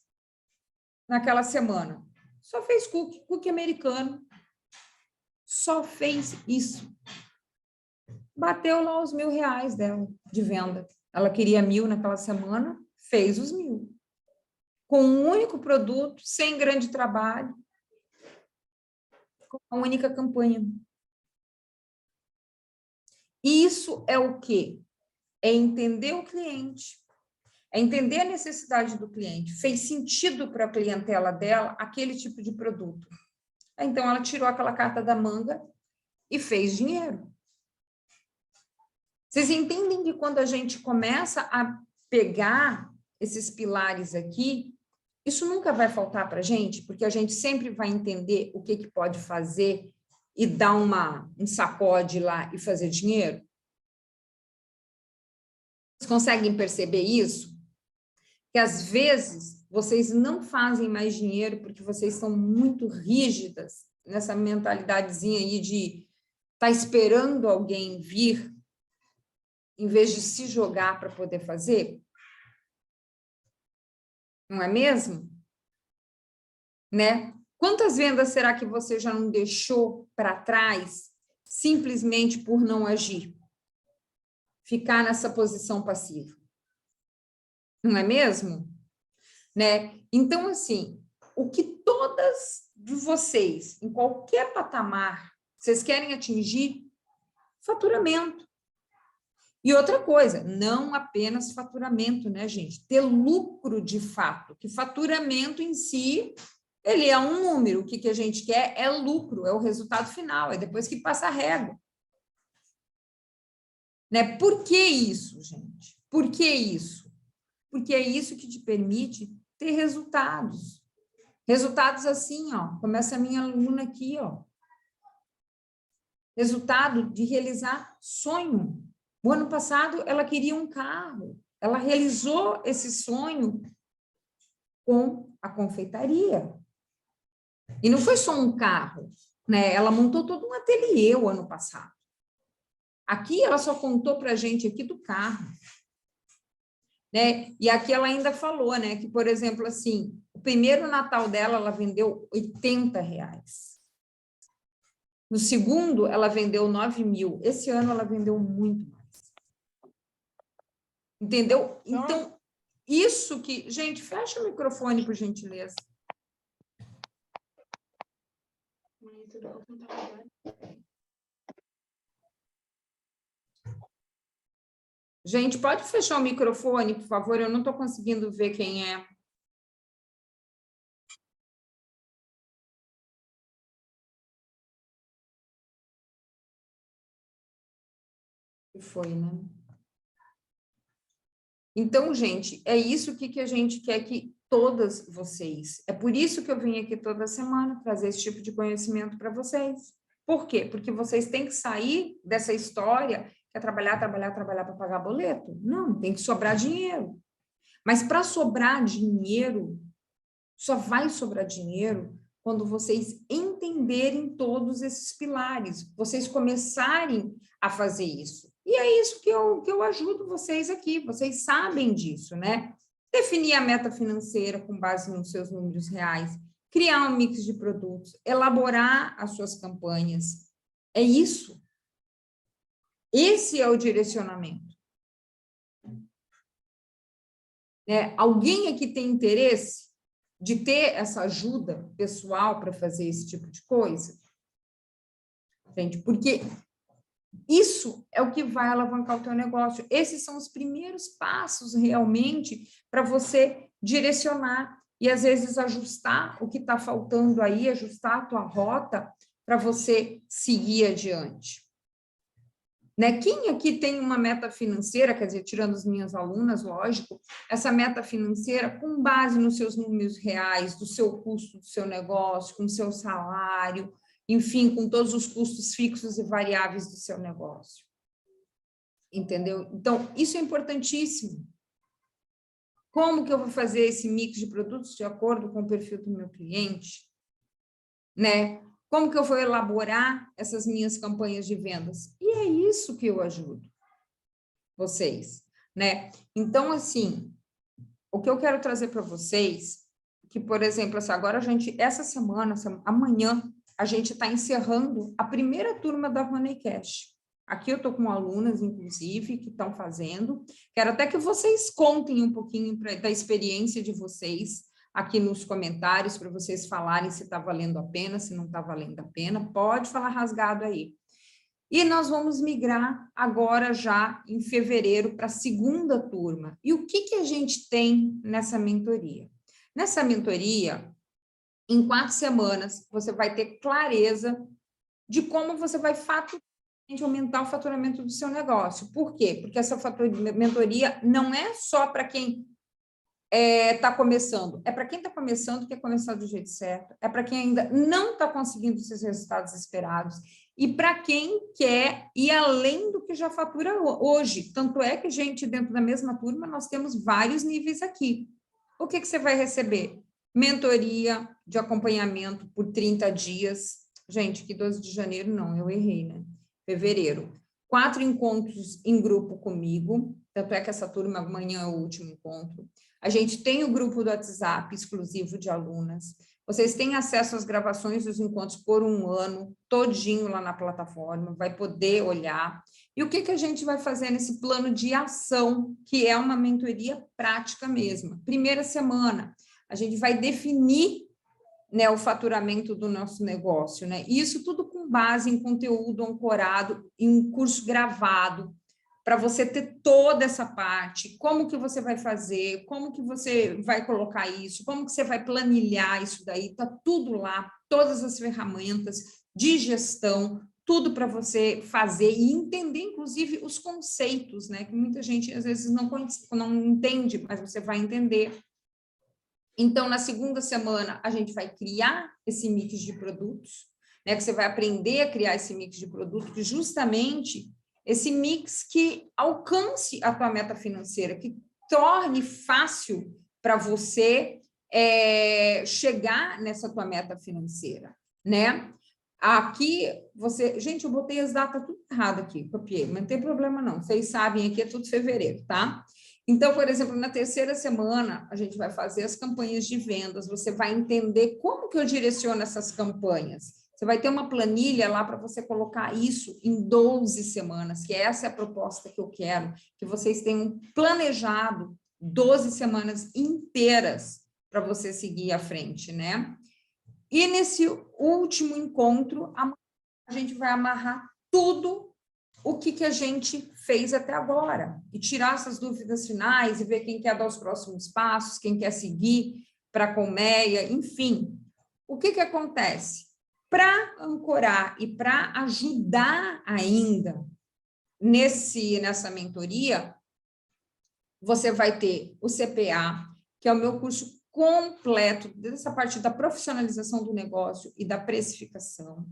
naquela semana. Só fez cookie americano. Só fez isso. Bateu lá os R$ 1.000 dela de venda. Ela queria 1.000 naquela semana, fez os 1.000. Com um único produto, sem grande trabalho, com uma única campanha. E isso é o quê? É entender o cliente, é entender a necessidade do cliente. Fez sentido para a clientela dela aquele tipo de produto. Então, ela tirou aquela carta da manga e fez dinheiro. Vocês entendem que quando a gente começa a pegar esses pilares aqui, isso nunca vai faltar para a gente, porque a gente sempre vai entender o que pode fazer e dar um sacode lá e fazer dinheiro? Vocês conseguem perceber isso? Que às vezes vocês não fazem mais dinheiro porque vocês são muito rígidas nessa mentalidadezinha aí de estar esperando alguém vir em vez de se jogar para poder fazer? Não é mesmo? Né? Quantas vendas será que você já não deixou para trás simplesmente por não agir? Ficar nessa posição passiva. Não é mesmo? Né? Então, assim, o que todas de vocês, em qualquer patamar, vocês querem atingir? Faturamento. E outra coisa, não apenas faturamento, né, gente? Ter lucro de fato, que faturamento em si, ele é um número, o que a gente quer é lucro, é o resultado final, é depois que passa a régua. Né? Por que isso, gente? Por que isso? Porque é isso que te permite ter resultados. Resultados assim, ó, como essa minha aluna aqui, ó. Resultado de realizar sonho. O ano passado, ela queria um carro. Ela realizou esse sonho com a confeitaria. E não foi só um carro, né? Ela montou todo um ateliê o ano passado. Aqui, ela só contou para a gente aqui do carro. Né? E aqui ela ainda falou, né, que, por exemplo, assim, o primeiro Natal dela, ela vendeu R$80. No segundo, ela vendeu 9.000. Esse ano, ela vendeu muito mais. Entendeu? Então, isso que... Gente, fecha o microfone, por gentileza. Gente, pode fechar o microfone, por favor? Eu não estou conseguindo ver quem é. Que foi, né? Então, gente, é isso que a gente quer que todas vocês... É por isso que eu vim aqui toda semana trazer esse tipo de conhecimento para vocês. Por quê? Porque vocês têm que sair dessa história que é trabalhar para pagar boleto. Não, tem que sobrar dinheiro. Mas para sobrar dinheiro, só vai sobrar dinheiro quando vocês entenderem todos esses pilares, vocês começarem a fazer isso. E é isso que eu ajudo vocês aqui, vocês sabem disso, né? Definir a meta financeira com base nos seus números reais, criar um mix de produtos, elaborar as suas campanhas. É isso. Esse é o direcionamento. Alguém aqui tem interesse de ter essa ajuda pessoal para fazer esse tipo de coisa? Gente, porque isso é o que vai alavancar o teu negócio. Esses são os primeiros passos realmente para você direcionar e às vezes ajustar o que está faltando aí, ajustar a tua rota para você seguir adiante. Né? Quem aqui tem uma meta financeira, quer dizer, tirando as minhas alunas, lógico, essa meta financeira com base nos seus números reais, do seu custo do seu negócio, com o seu salário, enfim, com todos os custos fixos e variáveis do seu negócio. Entendeu? Então, isso é importantíssimo. Como que eu vou fazer esse mix de produtos de acordo com o perfil do meu cliente? Né? Como que eu vou elaborar essas minhas campanhas de vendas? E é isso que eu ajudo vocês, né? Então, assim, o que eu quero trazer para vocês, que, por exemplo, assim, agora a gente, essa semana, amanhã, a gente está encerrando a primeira turma da Honey Cash. Aqui eu estou com alunas, inclusive, que estão fazendo. Quero até que vocês contem um pouquinho da experiência de vocês, aqui nos comentários, para vocês falarem se está valendo a pena, se não está valendo a pena. Pode falar rasgado aí. E nós vamos migrar agora já em fevereiro para a segunda turma. E o que a gente tem nessa mentoria? Nessa mentoria, em 4 semanas, você vai ter clareza de como você vai aumentar o faturamento do seu negócio. Por quê? Porque essa mentoria não é só para quem está começando, é para quem está começando, quer começar do jeito certo, é para quem ainda não está conseguindo esses resultados esperados, e para quem quer ir além do que já fatura hoje. Tanto é que, gente, dentro da mesma turma, nós temos vários níveis aqui. O que você vai receber? Mentoria de acompanhamento por 30 dias. Gente, que 12 de janeiro, não, eu errei, né? Fevereiro. 4 encontros em grupo comigo, tanto é que essa turma amanhã é o último encontro. A gente tem o grupo do WhatsApp exclusivo de alunas, Vocês têm acesso às gravações dos encontros por um ano, todinho lá na plataforma, vai poder olhar. E o que, que a gente vai fazer nesse plano de ação, que é uma mentoria prática mesmo? Primeira semana, a gente vai definir, né, o faturamento do nosso negócio, né? Isso tudo com base em conteúdo ancorado, em um curso gravado, para você ter toda essa parte, como que você vai fazer, como que você vai colocar isso, como que você vai planilhar isso daí, está tudo lá, todas as ferramentas de gestão, tudo para você fazer e entender, inclusive, os conceitos, né? Que muita gente, às vezes, não entende, mas você vai entender. Então, na segunda semana, a gente vai criar esse mix de produtos, né? Que você vai aprender a criar esse mix de produtos, que justamente esse mix que alcance a tua meta financeira, que torne fácil para você chegar nessa tua meta financeira, né? Aqui, você... Gente, eu botei as datas tudo errado aqui, copiei, mas não tem problema não. Vocês sabem, aqui é tudo fevereiro, tá? Então, por exemplo, na terceira semana, a gente vai fazer as campanhas de vendas, você vai entender como que eu direciono essas campanhas. Você vai ter uma planilha lá para você colocar isso em 12 semanas, que essa é a proposta que eu quero, que vocês tenham planejado 12 semanas inteiras para você seguir à frente, né? E nesse último encontro, a gente vai amarrar tudo o que a gente fez até agora e tirar essas dúvidas finais e ver quem quer dar os próximos passos, quem quer seguir para a colmeia, enfim. O que acontece? Para ancorar e para ajudar ainda nessa mentoria, você vai ter o CPA, que é o meu curso completo dessa parte da profissionalização do negócio e da precificação.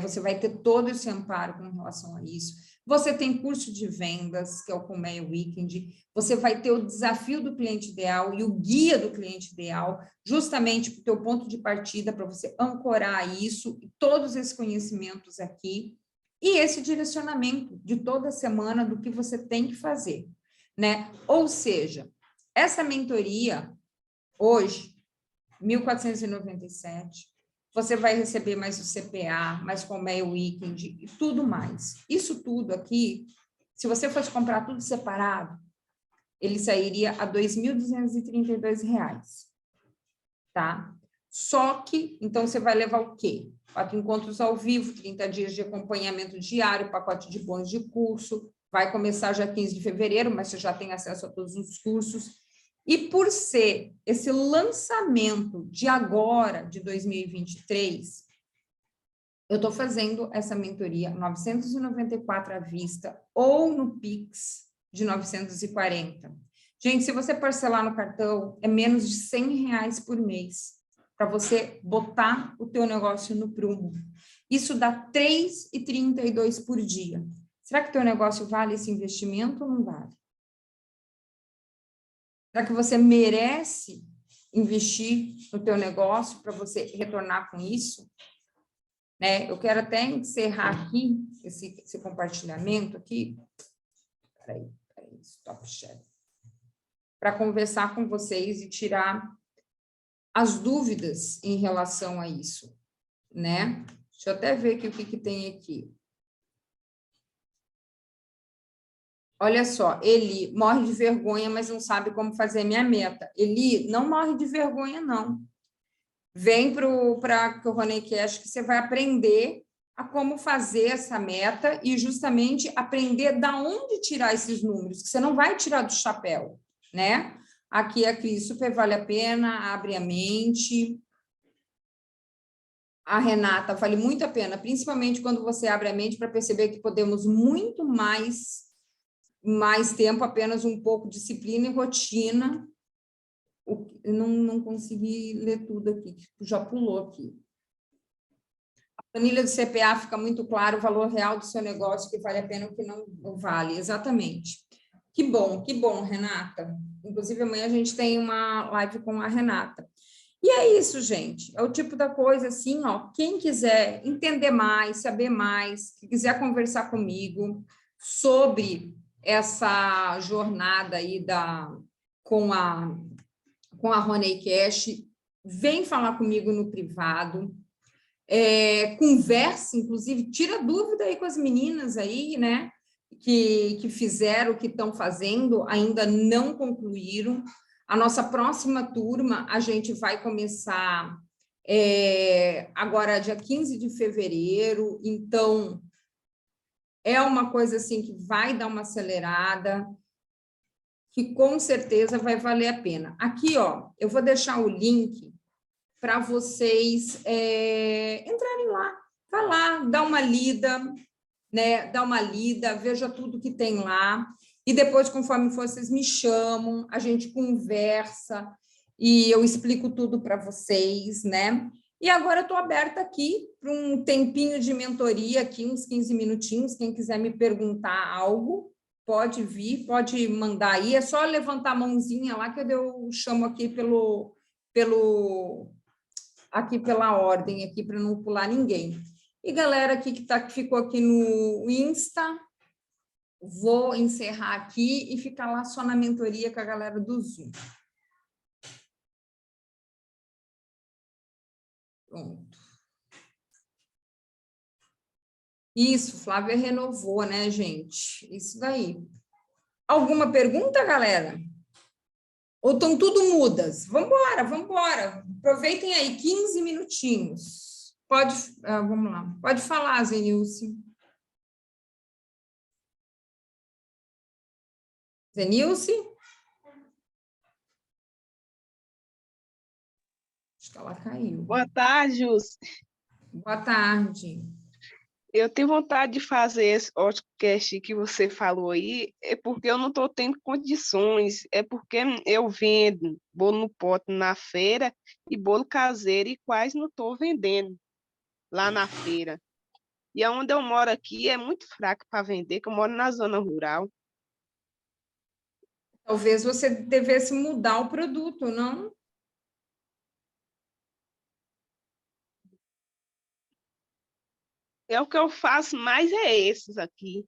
Você vai ter todo esse amparo com relação a isso. Você tem curso de vendas, que é o Colmeia Weekend. Você vai ter o desafio do cliente ideal e o guia do cliente ideal, justamente para o teu ponto de partida, para você ancorar isso e todos esses conhecimentos aqui. E esse direcionamento de toda semana do que você tem que fazer, né? Ou seja, essa mentoria, hoje, 1.497, você vai receber mais o CPA, mais Colmeia Weekend e tudo mais. Isso tudo aqui, se você fosse comprar tudo separado, ele sairia a R$ 2.232, tá? Só que, então, você vai levar o quê? 4 encontros ao vivo, 30 dias de acompanhamento diário, pacote de bônus de curso, vai começar já 15 de fevereiro, mas você já tem acesso a todos os cursos. E por ser esse lançamento de agora, de 2023, eu estou fazendo essa mentoria 994 à vista ou no Pix de 940. Gente, se você parcelar no cartão, é menos de R$100 por mês para você botar o teu negócio no prumo. Isso dá R$ 3,32 por dia. Será que o teu negócio vale esse investimento ou não vale? Será que você merece investir no teu negócio para você retornar com isso? Né? Eu quero até encerrar aqui esse compartilhamento aqui. Peraí, stop share. Para conversar com vocês e tirar as dúvidas em relação a isso, né? Deixa eu até ver aqui o que tem aqui. Olha só, Eli morre de vergonha, mas não sabe como fazer minha meta. Eli, não morre de vergonha, não. Vem para o Ronei Cash que você vai aprender a como fazer essa meta e justamente aprender da onde tirar esses números, que você não vai tirar do chapéu, né? Aqui a Cris, super vale a pena, abre a mente. A Renata, vale muito a pena, principalmente quando você abre a mente para perceber que podemos muito mais tempo, apenas um pouco de disciplina e rotina. Eu não consegui ler tudo aqui, já pulou aqui. A planilha do CPA fica muito claro o valor real do seu negócio, que vale a pena, o que não vale, exatamente. Que bom, Renata. Inclusive, amanhã a gente tem uma live com a Renata. E é isso, gente. É o tipo da coisa assim, ó. Quem quiser entender mais, saber mais, que quiser conversar comigo sobre essa jornada aí com a Ronei Cash, vem falar comigo no privado, conversa, inclusive, tira dúvida aí com as meninas aí, né, que fizeram, que estão fazendo, ainda não concluíram. A nossa próxima turma, a gente vai começar agora, dia 15 de fevereiro, então, é uma coisa assim que vai dar uma acelerada, que com certeza vai valer a pena. Aqui, ó, eu vou deixar o link para vocês entrarem lá, vai lá, dá uma lida, né? Dá uma lida, veja tudo que tem lá, e depois, conforme vocês me chamam, a gente conversa e eu explico tudo para vocês, né? E agora eu estou aberta aqui para um tempinho de mentoria, aqui, uns 15 minutinhos, quem quiser me perguntar algo, pode vir, pode mandar aí, é só levantar a mãozinha lá que eu chamo aqui aqui pela ordem, aqui para não pular ninguém. E galera aqui que ficou aqui no Insta, vou encerrar aqui e ficar lá só na mentoria com a galera do Zoom. Pronto. Isso, Flávia renovou, né, gente? Isso daí. Alguma pergunta, galera? Ou estão tudo mudas? Vamos embora, vamos embora. Aproveitem aí, 15 minutinhos. Pode, vamos lá. Pode falar, Zenilce. Zenilce? Acho que ela caiu. Boa tarde, Jus. Boa tarde. Eu tenho vontade de fazer esse podcast que você falou aí, é porque eu não estou tendo condições, é porque eu vendo bolo no pote na feira e bolo caseiro e quase não estou vendendo lá na feira. E onde eu moro aqui é muito fraco para vender, que eu moro na zona rural. Talvez você devesse mudar o produto, não? É o que eu faço mais é esses aqui.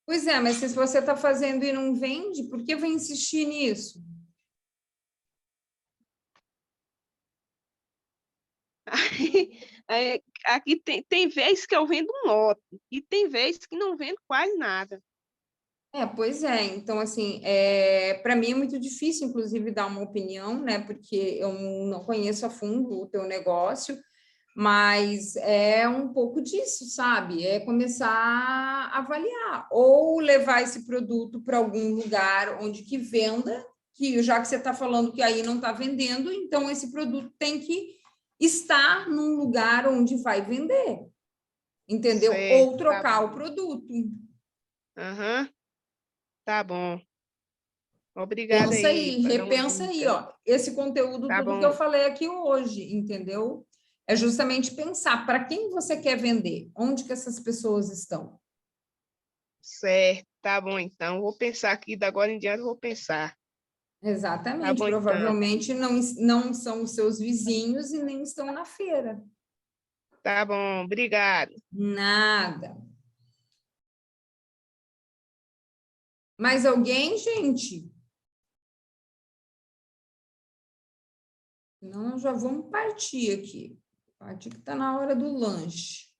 Pois é, mas se você está fazendo e não vende, por que vai insistir nisso? Aqui tem vez que eu vendo um lote e tem vez que não vendo quase nada. Pois é. Então, assim, para mim é muito difícil, inclusive, dar uma opinião, né? Porque eu não conheço a fundo o teu negócio, mas é um pouco disso, sabe? É começar a avaliar ou levar esse produto para algum lugar onde que venda, que já que você está falando que aí não está vendendo, então esse produto tem que estar num lugar onde vai vender, entendeu? Certo, Ou tá trocar o bom. produto. Aham, tá bom. Obrigada Pensa aí aí, por dar uma repensa aí, dica. ó. Esse conteúdo, Tá tudo que eu bom, falei aqui hoje, entendeu? É justamente pensar para quem você quer vender, onde que essas pessoas estão. certo, tá bom então. Vou pensar aqui, da agora em diante eu vou pensar. Tá Exatamente, bom então. provavelmente não são os seus vizinhos e nem estão na feira. Tá bom, obrigado. Nada. Mais alguém, gente? Não, já vamos partir aqui. Partir que está na hora do lanche.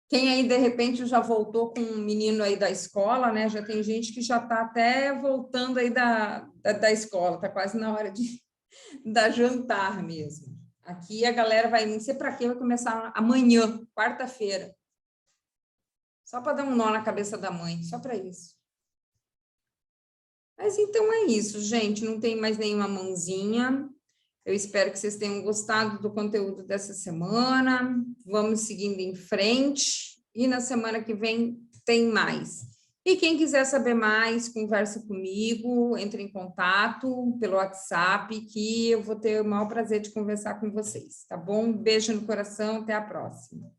Quem aí, de repente, já voltou com um menino aí da escola, né? Já tem gente que já está até voltando aí da escola, está quase na hora de dar jantar mesmo. Aqui a galera vai, não sei para quê, vai começar amanhã, quarta-feira. Só para dar um nó na cabeça da mãe, só para isso. Mas então é isso, gente. Não tem mais nenhuma mãozinha. Eu espero que vocês tenham gostado do conteúdo dessa semana. Vamos seguindo em frente. E na semana que vem tem mais. E quem quiser saber mais, conversa comigo, entre em contato pelo WhatsApp, que eu vou ter o maior prazer de conversar com vocês, tá bom? Um beijo no coração, até a próxima.